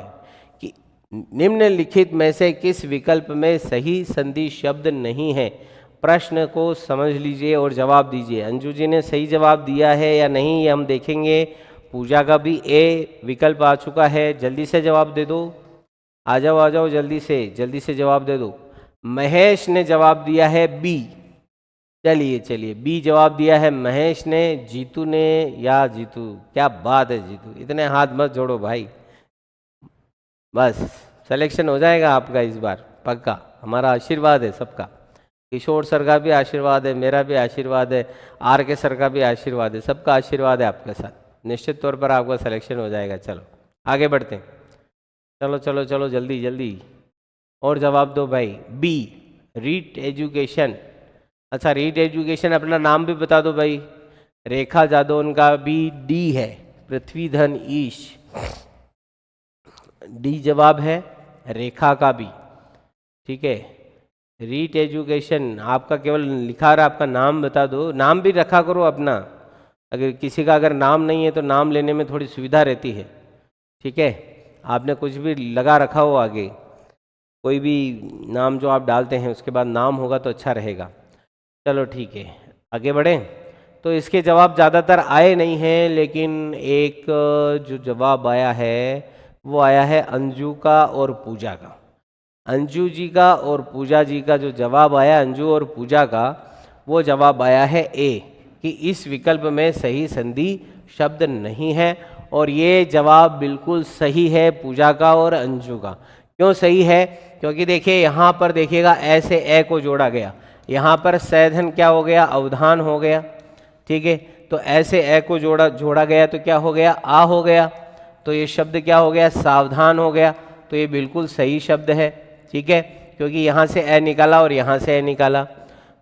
कि निम्नलिखित में से किस विकल्प में सही संधि शब्द नहीं है। प्रश्न को समझ लीजिए और जवाब दीजिए। अंजू जी ने सही जवाब दिया है या नहीं ये हम देखेंगे। पूजा का भी ए विकल्प आ चुका है, जल्दी से जवाब दे दो। आ जाओ जल्दी से जवाब दे दो। महेश ने जवाब दिया है बी, चलिए बी जवाब दिया है महेश ने। जीतू ने, या जीतू, क्या बात है जीतू, इतने हाथ मत जोड़ो भाई, बस सिलेक्शन हो जाएगा आपका इस बार पक्का, हमारा आशीर्वाद है सबका। किशोर सर का भी आशीर्वाद है, मेरा भी आशीर्वाद है, आर के सर का भी आशीर्वाद है, सबका आशीर्वाद है आपके साथ, निश्चित तौर पर आपका सिलेक्शन हो जाएगा। चलो आगे बढ़ते हैं, चलो जल्दी और जवाब दो भाई। बी रीट एजुकेशन, अच्छा रीट एजुकेशन, अपना नाम भी बता दो भाई। रेखा जादौन का भी डी है, पृथ्वी धन ईश, डी जवाब है। रेखा का भी ठीक है। रीट एजुकेशन आपका केवल लिखा रहा, आपका नाम बता दो, नाम भी रखा करो अपना, अगर किसी का अगर नाम नहीं है तो नाम लेने में थोड़ी सुविधा रहती है, ठीक है। आपने कुछ भी लगा रखा हो आगे, कोई भी नाम जो आप डालते हैं उसके बाद नाम होगा तो अच्छा रहेगा। चलो ठीक है, आगे बढ़ें। तो इसके जवाब ज़्यादातर आए नहीं हैं, लेकिन एक जो जवाब आया है वो आया है अंजू का और पूजा का। अंजू जी का और पूजा जी का जो जवाब आया, अंजू और पूजा का, वो जवाब आया है ए, कि इस विकल्प में सही संधि शब्द नहीं है। और ये जवाब बिल्कुल सही है पूजा का और अंजू का। क्यों सही है? क्योंकि देखिए यहाँ पर देखिएगा ऐसे ए को जोड़ा गया, यहाँ पर सैधन क्या हो गया, अवधान हो गया, ठीक है। तो ऐसे ए को जोड़ा गया तो क्या हो गया, आ हो गया, तो ये शब्द क्या हो गया, सावधान हो गया। तो ये बिल्कुल सही शब्द है, ठीक है, क्योंकि यहाँ से ए निकाला और यहाँ से ए निकाला।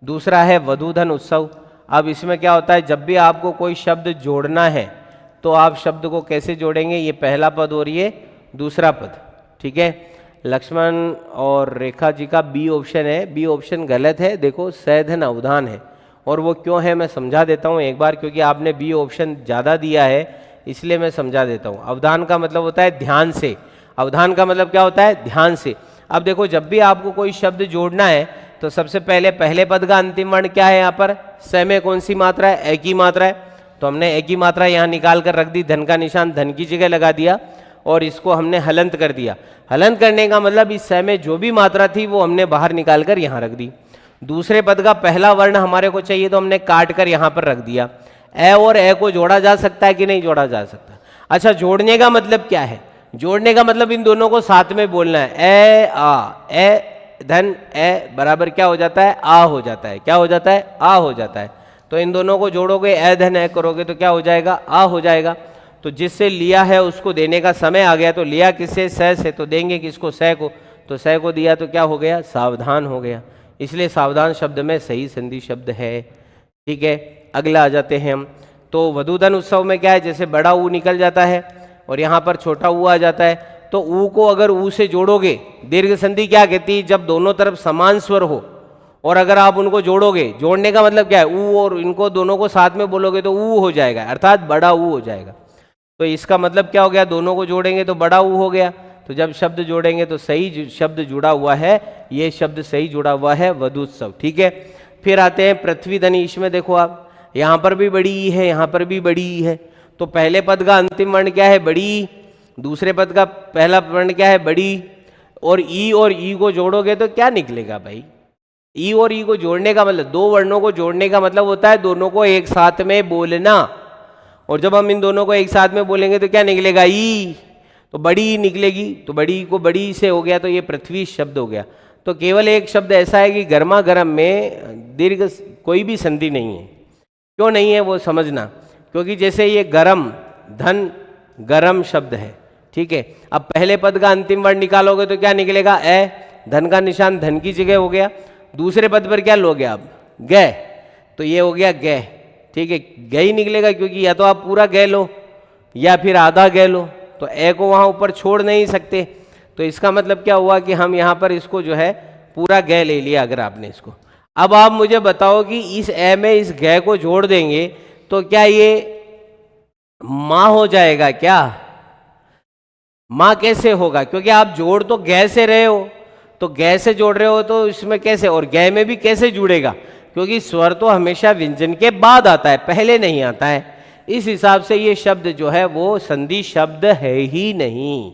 दूसरा है वधू धन उत्सव। अब इसमें क्या होता है, जब भी आपको कोई शब्द जोड़ना है तो आप शब्द को कैसे जोड़ेंगे, ये पहला पद और ये दूसरा पद, ठीक है। लक्ष्मण और रेखा जी का बी ऑप्शन है, बी ऑप्शन गलत है। देखो सैधन अवधान है, और वो क्यों है मैं समझा देता हूँ एक बार, क्योंकि आपने बी ऑप्शन ज़्यादा दिया है इसलिए मैं समझा देता हूँ। अवधान का मतलब होता है ध्यान से, अवधान का मतलब क्या होता है, ध्यान से। अब देखो जब भी आपको कोई शब्द जोड़ना है तो सबसे पहले पद का अंतिम वर्ण क्या है, यहाँ पर स में कौन सी मात्रा है, ए की मात्रा है। तो हमने ए की मात्रा यहाँ निकाल कर रख दी, धन का निशान धन की जगह लगा दिया और इसको हमने हलंत कर दिया। हलंत करने का मतलब इस स में जो भी मात्रा थी वो हमने बाहर निकाल कर यहाँ रख दी। दूसरे पद का पहला वर्ण हमारे को चाहिए तो हमने काट कर यहाँ पर रख दिया। ए और ए को जोड़ा जा सकता है कि नहीं जोड़ा जा सकता? अच्छा, जोड़ने का मतलब क्या है, जोड़ने का मतलब इन दोनों को साथ में बोलना है। ए आ, ए धन ए बराबर क्या हो जाता है, आ हो जाता है। क्या हो जाता है, आ हो जाता है। तो इन दोनों को जोड़ोगे, ए धन ए करोगे तो क्या हो जाएगा, आ हो जाएगा। तो जिससे लिया है उसको देने का समय आ गया, तो लिया किससे, स से, तो देंगे किसको, स को। तो स को दिया तो क्या हो गया, सावधान हो गया। इसलिए सावधान शब्द में सही संधि शब्द है, ठीक है। अगला आ जाते हैं हम। तो वधूधन उत्सव में क्या है, जैसे बड़ा ऊ निकल जाता है और यहाँ पर छोटा ऊ आ जाता है, तो ऊ को अगर ऊ से जोड़ोगे, दीर्घ संधि क्या कहती है, जब दोनों तरफ समान स्वर हो और अगर आप उनको जोड़ोगे, जोड़ने का मतलब क्या है, ऊ और इनको दोनों को साथ में बोलोगे तो ऊ हो जाएगा, अर्थात बड़ा ऊ हो जाएगा। तो इसका मतलब क्या हो गया, दोनों को जोड़ेंगे तो बड़ा ऊ हो गया। तो जब शब्द जोड़ेंगे तो सही शब्द जुड़ा हुआ है, ये शब्द सही जुड़ा हुआ है वधूत्सव। ठीक है, फिर आते हैं पृथ्वी धनीश में। देखो आप, यहाँ पर भी बड़ी ई है, यहाँ पर भी बड़ी ई है। तो पहले पद का अंतिम वर्ण क्या है, बड़ी। दूसरे पद का पहला वर्ण क्या है, बड़ी। और ई को जोड़ोगे तो क्या निकलेगा भाई, ई और ई को जोड़ने का मतलब, दो वर्णों को जोड़ने का मतलब होता है दोनों को एक साथ में बोलना। और जब हम इन दोनों को एक साथ में बोलेंगे तो क्या निकलेगा, ई। तो बड़ी ई निकलेगी, तो बड़ी को बड़ी से हो गया, तो ये पृथ्वी शब्द हो गया। तो केवल एक शब्द ऐसा है कि गर्मा गर्म में दीर्घ कोई भी संधि नहीं है। क्यों नहीं है वो समझना, क्योंकि जैसे ये गरम, धन गरम शब्द है। ठीक है, अब पहले पद का अंतिम वर्ण निकालोगे तो क्या निकलेगा, ए। धन का निशान धन की जगह हो गया। दूसरे पद पर क्या लोगे आप, गै, तो ये हो गया गै। ठीक है, गै ही निकलेगा, क्योंकि या तो आप पूरा गै लो या फिर आधा गै लो, तो ए को वहाँ ऊपर छोड़ नहीं सकते। तो इसका मतलब क्या हुआ कि हम यहाँ पर इसको जो है पूरा गै ले लिया अगर आपने इसको। अब आप मुझे बताओ कि इस ए में इस गै को जोड़ देंगे तो क्या ये माँ हो जाएगा क्या, माँ कैसे होगा, क्योंकि आप जोड़ तो गै से रहे हो, तो गै से जोड़ रहे हो तो इसमें कैसे, और गै में भी कैसे जुड़ेगा, क्योंकि स्वर तो हमेशा व्यंजन के बाद आता है, पहले नहीं आता है। इस हिसाब से ये शब्द जो है वो संधि शब्द है ही नहीं।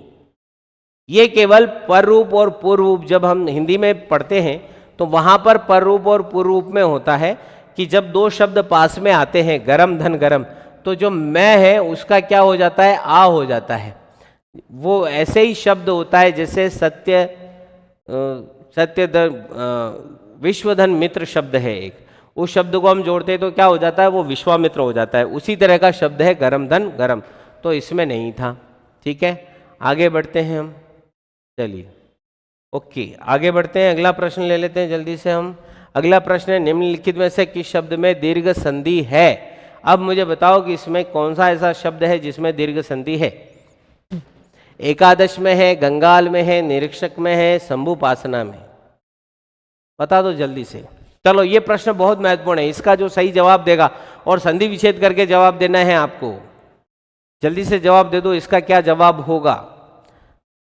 ये केवल पर रूप और पूर्व रूप, जब हम हिंदी में पढ़ते हैं तो वहां पर रूप और पूर्व रूप में होता है कि जब दो शब्द पास में आते हैं, गरम धन गरम, तो जो मैं है उसका क्या हो जाता है, आ हो जाता है। वो ऐसे ही शब्द होता है जैसे सत्य, विश्वधन मित्र शब्द है एक, उस शब्द को हम जोड़ते हैं तो क्या हो जाता है, वो विश्वामित्र हो जाता है। उसी तरह का शब्द है गरम धन गरम, तो इसमें नहीं था। ठीक है, आगे बढ़ते हैं हम, चलिए ओके आगे बढ़ते हैं, अगला प्रश्न ले लेते हैं जल्दी से हम। अगला प्रश्न है, निम्नलिखित में से किस शब्द में दीर्घ संधि है। अब मुझे बताओ कि इसमें कौन सा ऐसा शब्द है जिसमें दीर्घ संधि है। एकादश में है, गंगाल में है, निरीक्षक में है, शंभुपासना में, बता दो जल्दी से। चलो ये प्रश्न बहुत महत्वपूर्ण है, इसका जो सही जवाब देगा, और संधि विच्छेद करके जवाब देना है आपको, जल्दी से जवाब दे दो, इसका क्या जवाब होगा।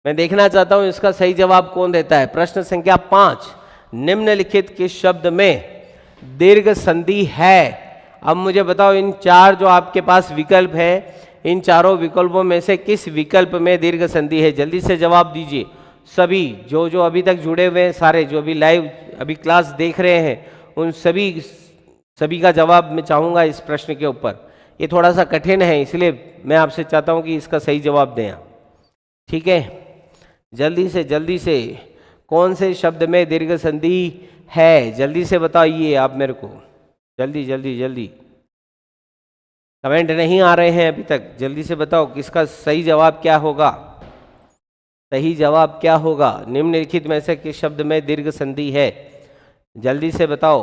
मैं देखना चाहता हूं इसका सही जवाब कौन देता है। प्रश्न संख्या 5, निम्नलिखित किस शब्द में दीर्घ संधि है। अब मुझे बताओ इन चार जो आपके पास विकल्प है, इन चारों विकल्पों में से किस विकल्प में दीर्घ संधि है, जल्दी से जवाब दीजिए। सभी जो अभी तक जुड़े हुए हैं, सारे जो अभी लाइव अभी क्लास देख रहे हैं, उन सभी का जवाब मैं चाहूँगा इस प्रश्न के ऊपर। ये थोड़ा सा कठिन है, इसलिए मैं आपसे चाहता हूँ कि इसका सही जवाब दें आप। ठीक है, जल्दी से कौन से शब्द में दीर्घ संधि है, जल्दी से बताइए आप मेरे को, जल्दी। कमेंट नहीं आ रहे हैं अभी तक, जल्दी से बताओ किसका सही जवाब क्या होगा। सही जवाब क्या होगा, निम्नलिखित में से किस शब्द में दीर्घ संधि है, जल्दी से बताओ।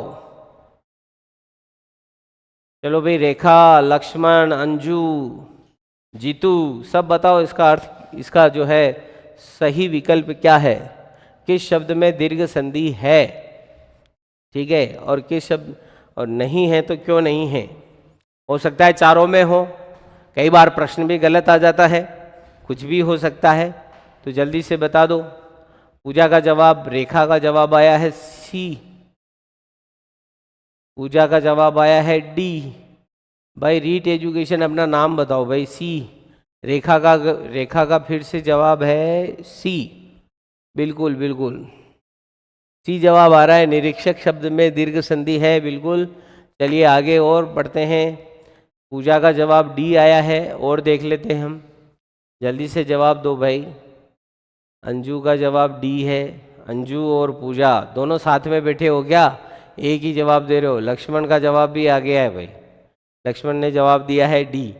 चलो भाई, रेखा, लक्ष्मण, अंजू, जीतू, सब बताओ इसका अर्थ, इसका जो है सही विकल्प क्या है, किस शब्द में दीर्घ संधि है। ठीक है, और किस शब्द, और नहीं है तो क्यों नहीं है। हो सकता है चारों में हो, कई बार प्रश्न भी गलत आ जाता है, कुछ भी हो सकता है, तो जल्दी से बता दो। पूजा का जवाब, रेखा का जवाब आया है सी, पूजा का जवाब आया है डी। भाई रीट एजुकेशन अपना नाम बताओ भाई, सी। रेखा का फिर से जवाब है सी, बिल्कुल सी जवाब आ रहा है। निरीक्षक शब्द में दीर्घ संधि है, बिल्कुल। चलिए आगे और बढ़ते हैं। पूजा का जवाब डी आया है, और देख लेते हैं हम, जल्दी से जवाब दो भाई। अंजू का जवाब डी है, अंजू और पूजा दोनों साथ में बैठे हो क्या, एक ही जवाब दे रहे हो। लक्ष्मण का जवाब भी आ गया है भाई, लक्ष्मण ने जवाब दिया है डी।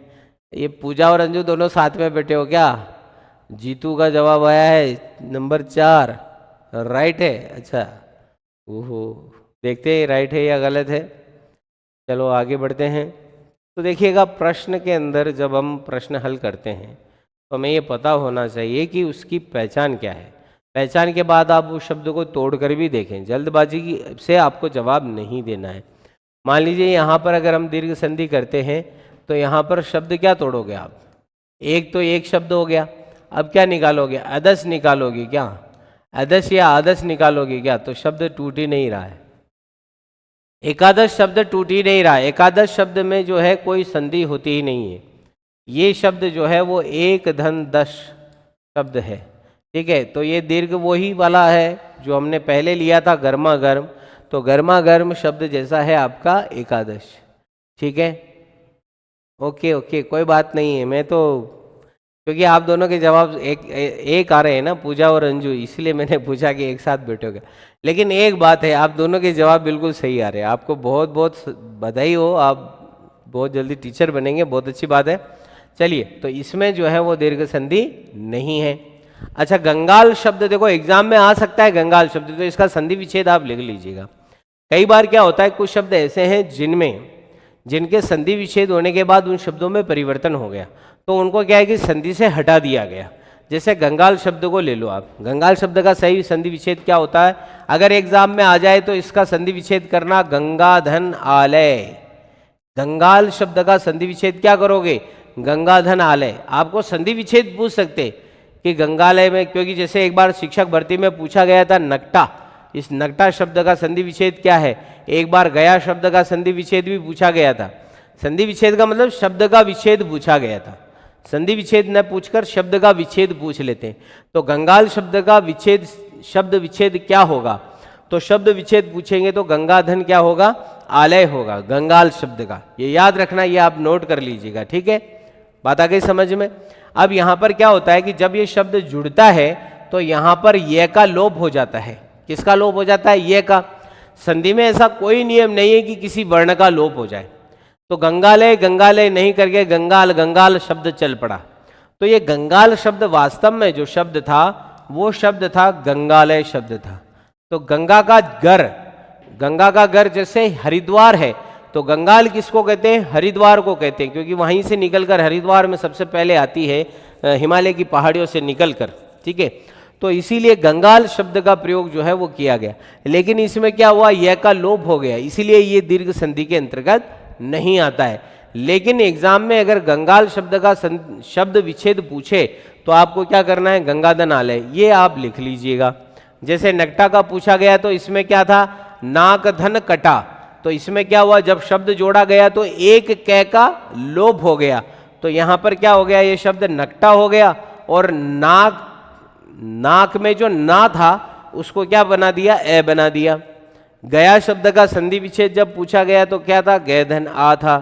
ये पूजा और अंजू दोनों साथ में बैठे हो क्या। जीतू का जवाब आया है नंबर 4, राइट है। अच्छा, ओहो, देखते हैं राइट है या गलत है। चलो आगे बढ़ते हैं। तो देखिएगा, प्रश्न के अंदर जब हम प्रश्न हल करते हैं तो हमें ये पता होना चाहिए कि उसकी पहचान क्या है। पहचान के बाद आप उस शब्द को तोड़ कर भी देखें, जल्दबाजी से आपको जवाब नहीं देना है। मान लीजिए यहाँ पर अगर हम दीर्घ संधि करते हैं तो यहाँ पर शब्द क्या तोड़ोगे आप, एक तो एक शब्द हो गया, अब क्या निकालोगे, अदस निकालोगे क्या, अदस या आदस निकालोगे क्या, तो शब्द टूट ही नहीं रहा है, एकादश शब्द टूट ही नहीं रहा है। एकादश शब्द में जो है कोई संधि होती ही नहीं है, ये शब्द जो है वो एक धन दश शब्द है, ठीक है। तो ये दीर्घ वही वाला है जो हमने पहले लिया था गर्मा गर्म, तो गर्मा गर्म शब्द जैसा है आपका एकादश, ठीक है। ओके ओके, कोई बात नहीं है, मैं तो क्योंकि आप दोनों के जवाब एक आ रहे हैं ना, पूजा और अंजू, इसलिए मैंने पूछा कि एक साथ बैठोगे। लेकिन एक बात है, आप दोनों के जवाब बिल्कुल सही आ रहे हैं, आपको बहुत बहुत बधाई हो, आप बहुत जल्दी टीचर बनेंगे, बहुत अच्छी बात है। चलिए, तो इसमें जो है वो दीर्घ संधि नहीं है। अच्छा, गंगाल शब्द देखो एग्जाम में आ सकता है, गंगाल शब्द, तो इसका संधि विच्छेद आप लिख लीजिएगा। कई बार क्या होता है, कुछ शब्द ऐसे हैं जिनके संधि विच्छेद होने के बाद उन शब्दों में परिवर्तन हो गया, तो उनको क्या है कि संधि से हटा दिया गया। जैसे गंगाल शब्द को ले लो आप, गंगाल शब्द का सही संधि विच्छेद क्या होता है, अगर एग्जाम में आ जाए तो इसका संधि विच्छेद करना गंगाधन आलय। गंगाल शब्द का संधि विच्छेद क्या करोगे, गंगाधन आलय। आपको संधि विच्छेद पूछ सकते कि गंगालय में, क्योंकि जैसे एक बार शिक्षक भर्ती में पूछा गया था नकटा, इस नकटा शब्द का संधि विच्छेद क्या है। एक बार गया शब्द का संधि विच्छेद भी पूछा गया था। संधि विच्छेद का मतलब शब्द का विच्छेद पूछा गया था, संधि विच्छेद न पूछकर शब्द का विच्छेद पूछ लेते हैं। तो गंगाल शब्द का विच्छेद, शब्द विच्छेद क्या होगा, तो शब्द विच्छेद पूछेंगे तो गंगाधन क्या होगा, आलय होगा गंगाल शब्द का। ये याद रखना, ये आप नोट कर लीजिएगा, ठीक है। बात आ गई समझ में। अब यहाँ पर क्या होता है कि जब ये शब्द जुड़ता है तो यहाँ पर ये का लोप हो जाता है। किसका लोप हो जाता है, ये का। संधि में ऐसा कोई नियम नहीं है कि किसी वर्ण का लोप हो जाए, तो गंगालय गंगालय नहीं करके गंगाल गंगाल शब्द चल पड़ा। तो ये गंगाल शब्द वास्तव में जो शब्द था वो शब्द था गंगालय शब्द था। तो गंगा का घर जैसे हरिद्वार है, तो गंगाल किसको कहते हैं, हरिद्वार को कहते हैं, क्योंकि वहीं से निकलकर हरिद्वार में सबसे पहले आती है, हिमालय की पहाड़ियों से निकलकर, ठीक है। तो इसीलिए गंगाल शब्द का प्रयोग जो है वो किया गया। लेकिन इसमें क्या हुआ, यह का लोप हो गया, इसीलिए ये दीर्घ संधि के अंतर्गत नहीं आता है। लेकिन एग्जाम में अगर गंगाल शब्द का शब्द विच्छेद पूछे तो आपको क्या करना है, गंगाधन आलय, ये आप लिख लीजिएगा। जैसे नकटा का पूछा गया तो इसमें क्या था, नाक धन कटा, तो इसमें क्या हुआ, जब शब्द जोड़ा गया तो एक कै का लोप हो गया, तो यहाँ पर क्या हो गया, ये शब्द नकटा हो गया, और नाक में जो ना था उसको क्या बना दिया, ए बना दिया। गया शब्द का संधि विच्छेद जब पूछा गया तो क्या था, गय धन आ था।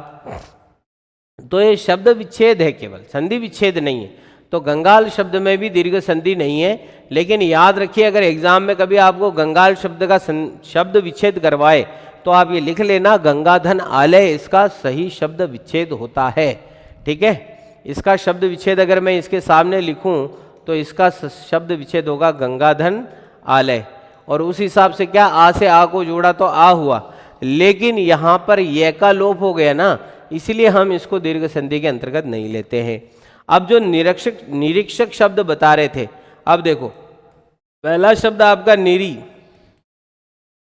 तो ये शब्द विच्छेद है, केवल संधि विच्छेद नहीं है। तो गंगाल शब्द में भी दीर्घ संधि नहीं है। लेकिन याद रखिए, अगर एग्जाम में कभी आपको गंगाल शब्द का शब्द विच्छेद करवाए तो आप ये लिख लेना, गंगाधन आलय इसका सही शब्द विच्छेद होता है, ठीक है। इसका शब्द विच्छेद अगर मैं इसके सामने लिखूं तो इसका शब्द विच्छेद होगा गंगाधन आलय, और उस हिसाब से क्या, आ से आ को जोड़ा तो आ हुआ, लेकिन यहाँ पर ये का लोप हो गया ना, इसलिए हम इसको दीर्घ संधि के अंतर्गत नहीं लेते हैं। अब जो निरीक्षक शब्द बता रहे थे, अब देखो पहला शब्द आपका निरी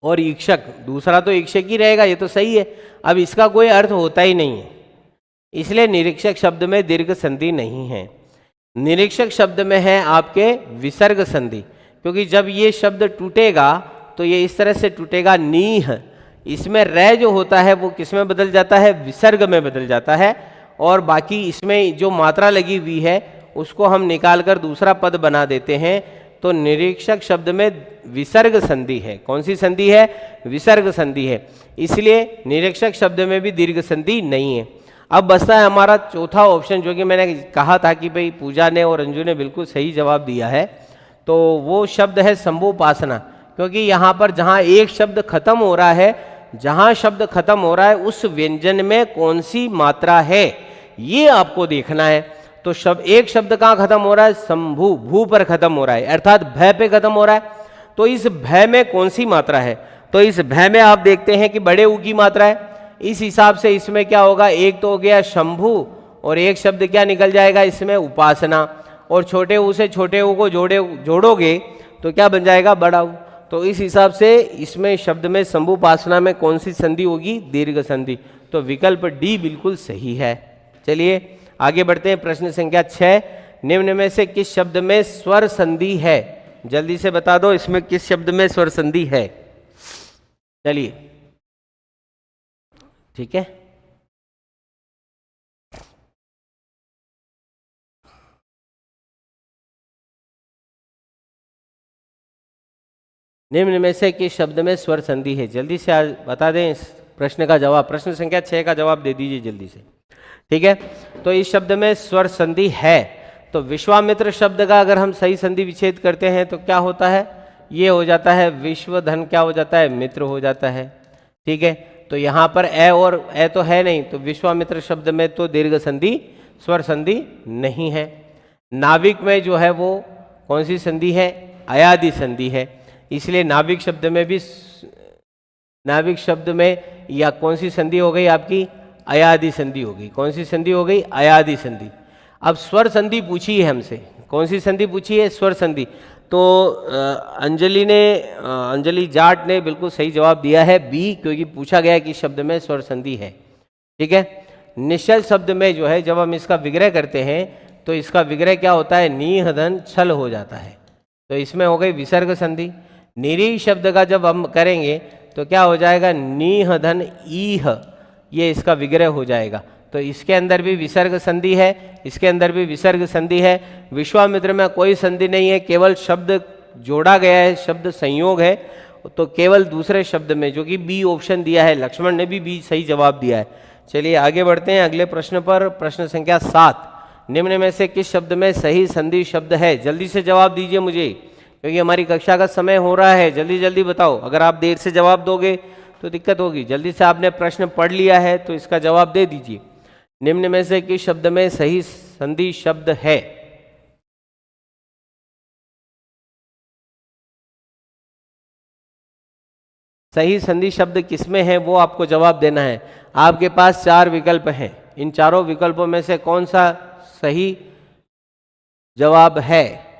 और ईक्षक, दूसरा तो ईक्षक ही रहेगा, ये तो सही है। अब इसका कोई अर्थ होता ही नहीं है, इसलिए निरीक्षक शब्द में दीर्घ संधि नहीं है। निरीक्षक शब्द में है आपके विसर्ग संधि, क्योंकि जब ये शब्द टूटेगा तो ये इस तरह से टूटेगा, नीह, इसमें रै जो होता है वो किस में बदल जाता है, विसर्ग में बदल जाता है, और बाकी इसमें जो मात्रा लगी हुई है उसको हम निकालकर दूसरा पद बना देते हैं। तो निरीक्षक शब्द में विसर्ग संधि है। कौन सी संधि है, विसर्ग संधि है, इसलिए निरीक्षक शब्द में भी दीर्घ संधि नहीं है। अब बचता है हमारा चौथा ऑप्शन, जो कि मैंने कहा था कि भाई पूजा ने और अंजू ने बिल्कुल सही जवाब दिया है, तो वो शब्द है संभोपासना। क्योंकि यहाँ पर जहाँ एक शब्द खत्म हो रहा है, जहाँ शब्द खत्म हो रहा है उस व्यंजन में कौन सी मात्रा है, ये आपको देखना है। तो एक शब्द कहाँ खत्म हो रहा है, संभू, भू पर खत्म हो रहा है, अर्थात भय पे खत्म हो रहा है। तो इस भय में कौन सी मात्रा है, तो इस भय में आप देखते हैं कि बड़े ऊ की मात्रा है। इस हिसाब से इसमें क्या होगा, एक तो हो गया शंभु और एक शब्द क्या निकल जाएगा इसमें, उपासना, और छोटे ऊ से छोटे ऊ को जोड़ोगे तो क्या बन जाएगा, बड़ाऊ। तो इस हिसाब से इसमें शब्द में संभुपासना में कौन सी संधि होगी, दीर्घ संधि। तो विकल्प डी बिल्कुल सही है। चलिए आगे बढ़ते हैं। प्रश्न संख्या 6, निम्न में से किस शब्द में स्वर संधि है? जल्दी से बता दो, इसमें किस शब्द में स्वर संधि है? चलिए ठीक है, निम्न में से किस शब्द में स्वर संधि है? जल्दी से आज बता दें इस प्रश्न का जवाब। प्रश्न संख्या 6 का जवाब दे दीजिए जल्दी से, ठीक है। तो इस शब्द में स्वर संधि है। तो विश्वामित्र शब्द का अगर हम सही संधि विच्छेद करते हैं तो क्या होता है, ये हो जाता है विश्वधन, क्या हो जाता है, मित्र हो जाता है, ठीक है। तो यहाँ पर ए और ए तो है नहीं, तो विश्वामित्र शब्द में तो दीर्घ संधि, स्वर संधि नहीं है। नाविक में जो है वो कौन सी संधि है, अयादि संधि है। इसलिए नाविक शब्द में भी, नाविक शब्द में या कौन सी संधि हो गई आपकी, अयादि संधि हो गई। कौन सी संधि हो गई, अयादि संधि। अब स्वर संधि पूछी है हमसे, कौन सी संधि पूछी है, स्वर संधि। तो अंजलि जाट ने बिल्कुल सही जवाब दिया है बी, क्योंकि पूछा गया कि शब्द में स्वर संधि है, ठीक है। निश्चल शब्द में जो है जब हम इसका विग्रह करते हैं तो इसका विग्रह क्या होता है, नीहधन छल हो जाता है। तो इसमें हो गई विसर्ग संधि। निरीह शब्द का जब हम करेंगे तो क्या हो जाएगा, नीहधन ईह, ये इसका विग्रह हो जाएगा। तो इसके अंदर भी विसर्ग संधि है, इसके अंदर भी विसर्ग संधि है। विश्वामित्र में कोई संधि नहीं है, केवल शब्द जोड़ा गया है, शब्द संयोग है। तो केवल दूसरे शब्द में, जो कि बी ऑप्शन दिया है, लक्ष्मण ने भी बी सही जवाब दिया है। चलिए आगे बढ़ते हैं अगले प्रश्न पर। प्रश्न संख्या 7, निम्न में से किस शब्द में सही संधि शब्द है? जल्दी से जवाब दीजिए मुझे, क्योंकि हमारी कक्षा का समय हो रहा है। जल्दी जल्दी बताओ, अगर आप देर से जवाब दोगे तो दिक्कत होगी। जल्दी से आपने प्रश्न पढ़ लिया है तो इसका जवाब दे दीजिए। निम्न में से किस शब्द में सही संधि शब्द है? सही संधि शब्द किसमें है वो आपको जवाब देना है। आपके पास 4 विकल्प हैं, इन चारों विकल्पों में से कौन सा सही जवाब है?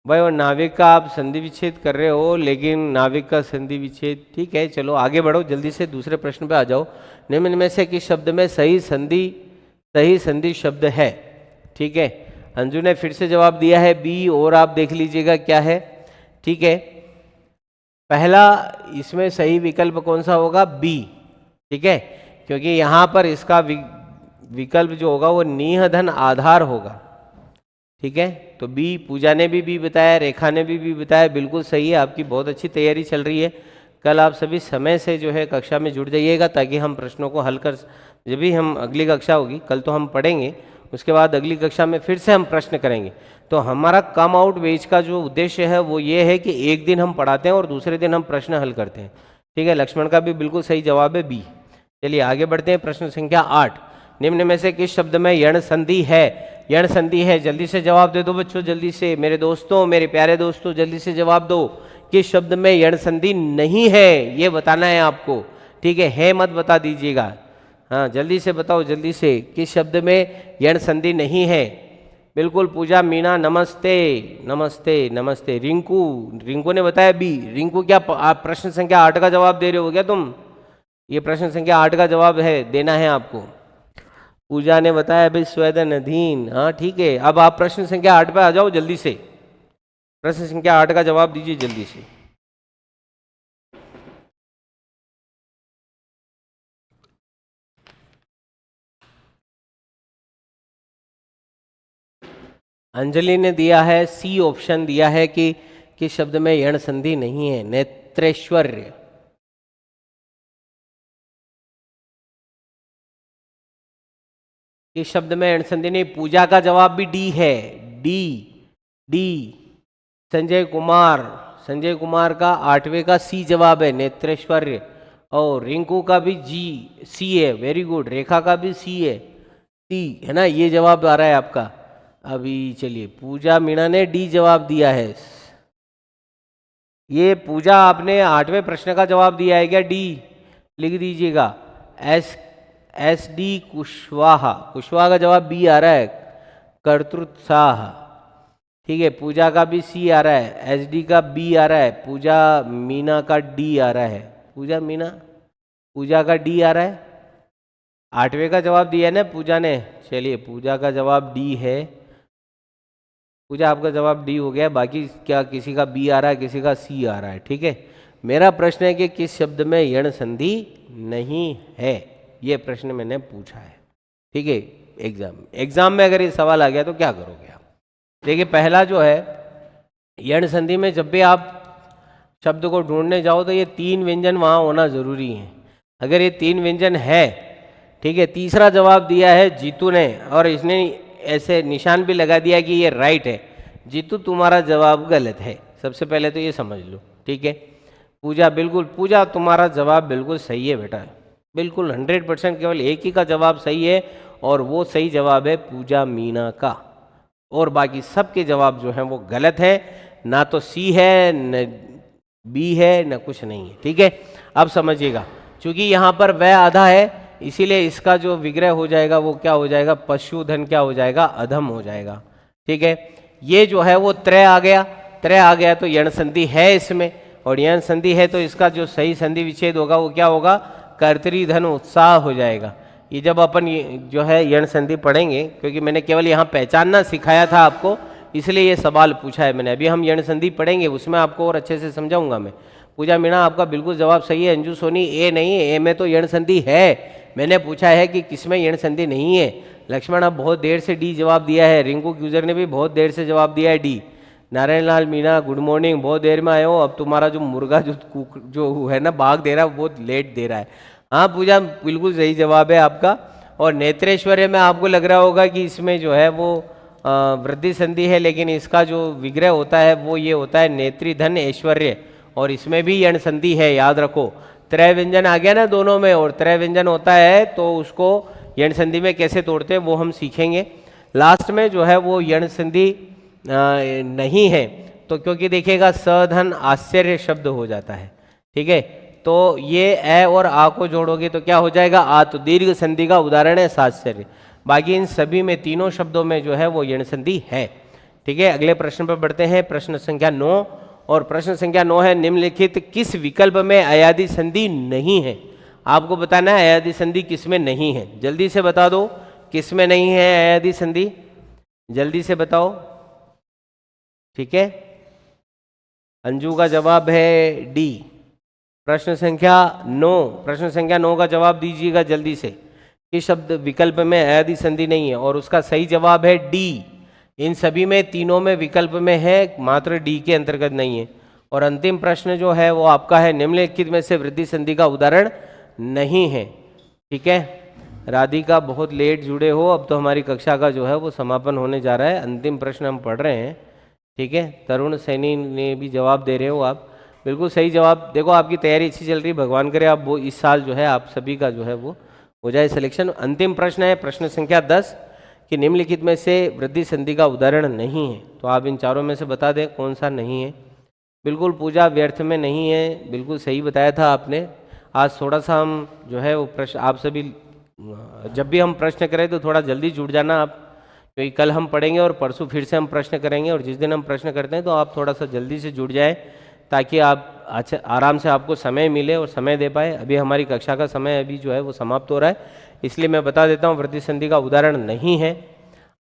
भाई और नाविक का आप संधि विच्छेद कर रहे हो, लेकिन नाविक का संधि विच्छेद ठीक है, चलो आगे बढ़ो, जल्दी से दूसरे प्रश्न पे आ जाओ। निम्न में से किस शब्द में सही संधि शब्द है? ठीक है, अंजू ने फिर से जवाब दिया है बी, और आप देख लीजिएगा क्या है, ठीक है। पहला इसमें सही विकल्प कौन सा होगा, बी, ठीक है, क्योंकि यहाँ पर इसका विकल्प जो होगा वो नीहधन आधार होगा, ठीक है। तो बी, पूजा ने भी बताया, रेखा ने भी बताया, बिल्कुल सही है। आपकी बहुत अच्छी तैयारी चल रही है। कल आप सभी समय से जो है कक्षा में जुड़ जाइएगा, ताकि हम प्रश्नों को हल कर, जब भी हम अगली कक्षा होगी, कल तो हम पढ़ेंगे, उसके बाद अगली कक्षा में फिर से हम प्रश्न करेंगे। तो हमारा कम आउट बेच का जो उद्देश्य है वो ये है कि एक दिन हम पढ़ाते हैं और दूसरे दिन हम प्रश्न हल करते हैं, ठीक है। लक्ष्मण का भी बिल्कुल सही जवाब है बी। चलिए आगे बढ़ते हैं। प्रश्न संख्या 8, निम्न में से किस शब्द में यण संधि है? यण संधि है, जल्दी से जवाब दे दो बच्चों, जल्दी से, मेरे दोस्तों, मेरे प्यारे दोस्तों, जल्दी से जवाब दो। किस शब्द में यण संधि नहीं है ये बताना है आपको, ठीक है मत बता दीजिएगा। हाँ जल्दी से बताओ, जल्दी से, किस शब्द में यण संधि नहीं है? बिल्कुल, पूजा, मीना, नमस्ते नमस्ते नमस्ते। रिंकू ने बताया बी। रिंकू क्या आप प्रश्न संख्या 8 का जवाब दे रहे हो क्या तुम? ये प्रश्न संख्या 8 का जवाब है, देना है आपको। पूजा ने बताया भाई स्वेदन अधीन, हाँ ठीक है। अब आप प्रश्न संख्या 8 पे आ जाओ जल्दी से, प्रश्न संख्या 8 का जवाब दीजिए जल्दी से। अंजलि ने दिया है सी ऑप्शन दिया है कि किस शब्द में यण संधि नहीं है, नेत्रेश्वर्य। इस शब्द में यण संधि नहीं। पूजा का जवाब भी डी है, डी। संजय कुमार का 8वें का सी जवाब है, नेत्रेश्वर्य। और रिंकू का भी सी है, वेरी गुड। रेखा का भी सी है ना, ये जवाब आ रहा है आपका। अभी चलिए, पूजा मीणा ने डी जवाब दिया है। ये पूजा आपने 8वें प्रश्न का जवाब दिया है क्या? डी लिख दीजिएगा। एस डी कुशवाहा, कुशवाहा का जवाब बी आ रहा है, कर्तृत्साह। ठीक है, पूजा का भी सी आ रहा है, एस डी का बी आ रहा है, पूजा मीना का डी आ रहा है। पूजा मीना, पूजा का डी आ रहा है। 8वें का जवाब दिया है ना पूजा ने। चलिए, पूजा का जवाब डी है। पूजा आपका जवाब डी हो गया। बाकी क्या किसी का बी आ रहा है, किसी का सी आ रहा है? ठीक है, मेरा प्रश्न है कि किस शब्द में यण संधि नहीं है, ये प्रश्न मैंने पूछा है। ठीक है, एग्जाम में अगर ये सवाल आ गया तो क्या करोगे आप? देखिए, पहला जो है, यण संधि में जब भी आप शब्द को ढूंढने जाओ तो ये 3 व्यंजन वहाँ होना जरूरी है। अगर ये 3 व्यंजन है, ठीक है। तीसरा जवाब दिया है जीतू ने, और इसने ऐसे निशान भी लगा दिया कि ये राइट है। जीतू, तुम्हारा जवाब गलत है, सबसे पहले तो ये समझ लो। ठीक है, पूजा, बिल्कुल पूजा तुम्हारा जवाब बिल्कुल सही है बेटा, बिल्कुल 100%। केवल एक ही का जवाब सही है, और वो सही जवाब है पूजा मीना का, और बाकी सबके जवाब जो हैं वो गलत है। ना तो सी है, न बी है, न कुछ नहीं है। ठीक है, अब समझिएगा, क्योंकि यहाँ पर वह आधा है, इसीलिए इसका जो विग्रह हो जाएगा वो क्या हो जाएगा? पशुधन क्या हो जाएगा? अधम हो जाएगा। ठीक है, ये जो है वो त्रय आ गया। त्रय आ गया तो यण संधि है इसमें, और यण संधि है तो इसका जो सही संधि विच्छेद होगा वो क्या होगा? कर्तृधन उत्साह हो जाएगा। ये जब अपन जो है यण संधि पढ़ेंगे, क्योंकि मैंने केवल यहाँ पहचानना सिखाया था आपको, इसलिए ये सवाल पूछा है मैंने। अभी हम यण संधि पढ़ेंगे, उसमें आपको और अच्छे से समझाऊंगा मैं। पूजा मीणा, आपका बिल्कुल जवाब सही है। अंजू सोनी, ए नहीं है, ए में तो यण संधि है। मैंने पूछा है कि किसमें यण संधि नहीं है। लक्ष्मण, अब बहुत देर से डी जवाब दिया है। रिंकू यूजर ने भी बहुत देर से जवाब दिया है D. Narayan Lal Meena, good morning, बहुत देर में आए हो। अब तुम्हारा जो मुर्गा जो है ना भाग दे रहा है, बहुत लेट दे रहा है। हाँ पूजा, बिल्कुल सही जवाब है आपका। और नेत्रेश्वर्य में आपको लग रहा होगा कि इसमें जो है वो वृद्धि संधि है, लेकिन इसका जो विग्रह होता है वो ये होता है नेत्री धन ऐश्वर्य, और इसमें भी यण संधि है, याद रखो। त्रय व्यंजन आ गया ना दोनों में, और त्रय व्यंजन होता है तो उसको यण संधि में कैसे तोड़ते हैं वो हम सीखेंगे। लास्ट में जो है वो यण संधि नहीं है, तो क्योंकि देखिएगा सधन आश्चर्य शब्द हो जाता है। ठीक है, तो ये ए और आ को जोड़ोगे तो क्या हो जाएगा? आ, तो दीर्घ संधि का उदाहरण है साश्चर्य। बाकी इन सभी में, तीनों शब्दों में जो है वो यण संधि है। ठीक है, अगले प्रश्न पर बढ़ते हैं, प्रश्न संख्या 9। और प्रश्न संख्या 9 है, निम्नलिखित किस विकल्प में अयादि संधि नहीं है? आपको बताना है अयादि संधि किसमें नहीं है। जल्दी से बता दो, किसमें नहीं है अयादि संधि, जल्दी से बताओ। ठीक है, अंजू का जवाब है डी। प्रश्न संख्या 9, प्रश्न संख्या 9 का जवाब दीजिएगा जल्दी से। किस शब्द विकल्प में अयादि संधि नहीं है? और उसका सही जवाब है डी। इन सभी में, तीनों में विकल्प में है, मात्र डी के अंतर्गत नहीं है। और अंतिम प्रश्न जो है वो आपका है, निम्नलिखित में से वृद्धि संधि का उदाहरण नहीं है। ठीक है, राधिका बहुत लेट जुड़े हो, अब तो हमारी कक्षा का जो है वो समापन होने जा रहा है। अंतिम प्रश्न हम पढ़ रहे हैं। ठीक है, तरुण सैनी ने भी जवाब दे रहे हो आप, बिल्कुल सही जवाब। देखो, आपकी तैयारी अच्छी चल रही, भगवान करे आप वो इस साल जो है आप सभी का जो है वो हो जाए सिलेक्शन। अंतिम प्रश्न है प्रश्न संख्या 10 कि निम्नलिखित में से वृद्धि संधि का उदाहरण नहीं है। तो आप इन चारों में से बता दें कौन सा नहीं है। बिल्कुल पूजा, व्यर्थ में नहीं है, बिल्कुल सही बताया था आपने। आज थोड़ा सा हम जो है वो प्रश्न, आप सभी जब भी हम प्रश्न करें तो थोड़ा जल्दी जुड़ जाना आप, क्योंकि कल हम पढ़ेंगे और परसों फिर से हम प्रश्न करेंगे। और जिस दिन हम प्रश्न करते हैं तो आप थोड़ा सा जल्दी से जुड़ जाए, ताकि आप अच्छा आराम से आपको समय मिले और समय दे पाए। अभी हमारी कक्षा का समय अभी जो है वो समाप्त हो रहा है, इसलिए मैं बता देता हूँ वृद्धि संधि का उदाहरण नहीं है।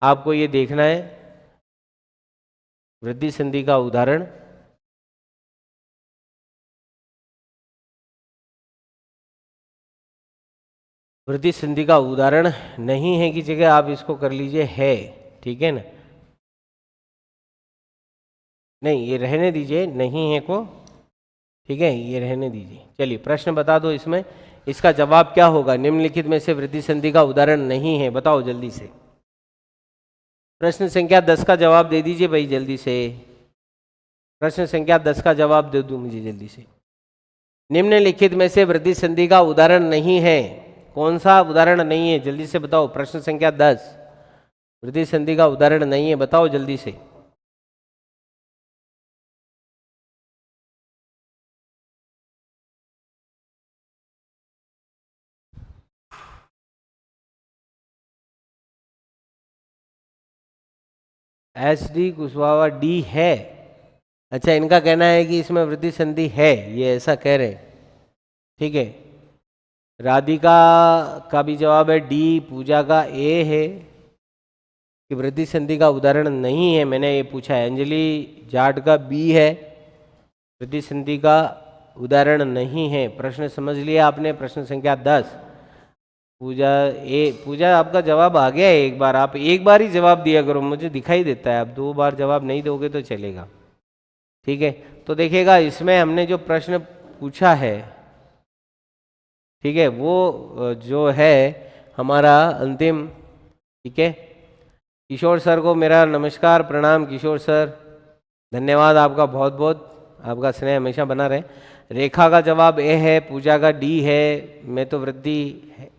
आपको ये देखना है वृद्धि संधि का उदाहरण। वृद्धि संधि का उदाहरण नहीं है की जगह आप इसको कर लीजिए है। ठीक है ना, नहीं ये रहने दीजिए, नहीं है को, ठीक है ये रहने दीजिए। चलिए प्रश्न बता दो, इसमें इसका जवाब क्या होगा? निम्नलिखित में से वृद्धि संधि का उदाहरण नहीं है, बताओ जल्दी से। प्रश्न संख्या 10 का जवाब दे दीजिए भाई जल्दी से। प्रश्न संख्या 10 का जवाब दे दो मुझे जल्दी से। निम्नलिखित में से वृद्धि संधि का उदाहरण नहीं है, कौन सा उदाहरण नहीं है? जल्दी से बताओ। प्रश्न संख्या 10, वृद्धि संधि का उदाहरण नहीं है, बताओ जल्दी से। एस डी कुशवाहा डी है। अच्छा, इनका कहना है कि इसमें वृद्धि संधि है, ये ऐसा कह रहे हैं। ठीक है, राधिका का भी जवाब है डी, पूजा का ए है कि वृद्धि संधि का उदाहरण नहीं है, मैंने ये पूछा है। अंजलि जाट का बी है, वृद्धि संधि का उदाहरण नहीं है। प्रश्न समझ लिया आपने, प्रश्न संख्या 10। पूजा ए, पूजा आपका जवाब आ गया है। एक बार आप एक बार ही जवाब दिया करो, मुझे दिखाई देता है। आप 2 बार जवाब नहीं दोगे तो चलेगा। ठीक है, तो देखिएगा इसमें हमने जो प्रश्न पूछा है, ठीक है, वो जो है हमारा अंतिम। ठीक है, किशोर सर को मेरा नमस्कार, प्रणाम किशोर सर, धन्यवाद आपका बहुत बहुत, आपका स्नेह हमेशा बना रहे। रेखा का जवाब ए है, पूजा का डी है, मैं तो वृद्धि है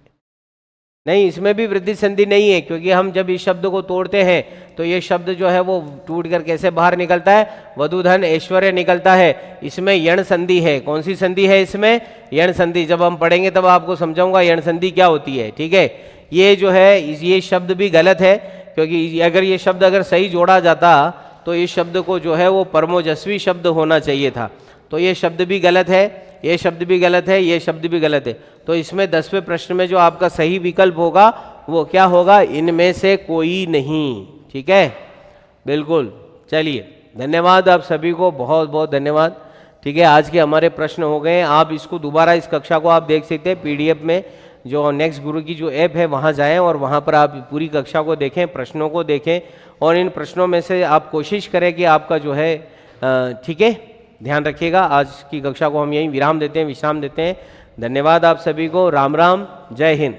नहीं, इसमें भी वृद्धि संधि नहीं है, क्योंकि हम जब इस शब्द को तोड़ते हैं तो ये शब्द जो है वो टूट कर कैसे बाहर निकलता है, वधु धन ऐश्वर्य निकलता है। इसमें यण संधि है। कौन सी संधि है इसमें? यण संधि। जब हम पढ़ेंगे तब आपको समझाऊंगा यण संधि क्या होती है। ठीक है, ये जो है ये शब्द भी गलत है, क्योंकि अगर ये शब्द अगर सही जोड़ा जाता तो इस शब्द को जो है वो परमोजस्वी शब्द होना चाहिए था। तो ये शब्द भी गलत है, ये शब्द भी गलत है, ये शब्द भी गलत है। तो इसमें 10वें प्रश्न में जो आपका सही विकल्प होगा वो क्या होगा? इनमें से कोई नहीं। ठीक है, बिल्कुल। चलिए, धन्यवाद आप सभी को, बहुत बहुत धन्यवाद। ठीक है, आज के हमारे प्रश्न हो गए। आप इसको दोबारा, इस कक्षा को आप देख सकते हैं पीडीएफ में, जो नेक्स्ट गुरु की जो ऐप है वहाँ जाएं और वहाँ पर आप पूरी कक्षा को देखें, प्रश्नों को देखें, और इन प्रश्नों में से आप कोशिश करें कि आपका जो है ठीक है, ध्यान रखिएगा। आज की कक्षा को हम यहीं विश्राम देते हैं। धन्यवाद आप सभी को। राम राम, जय हिंद।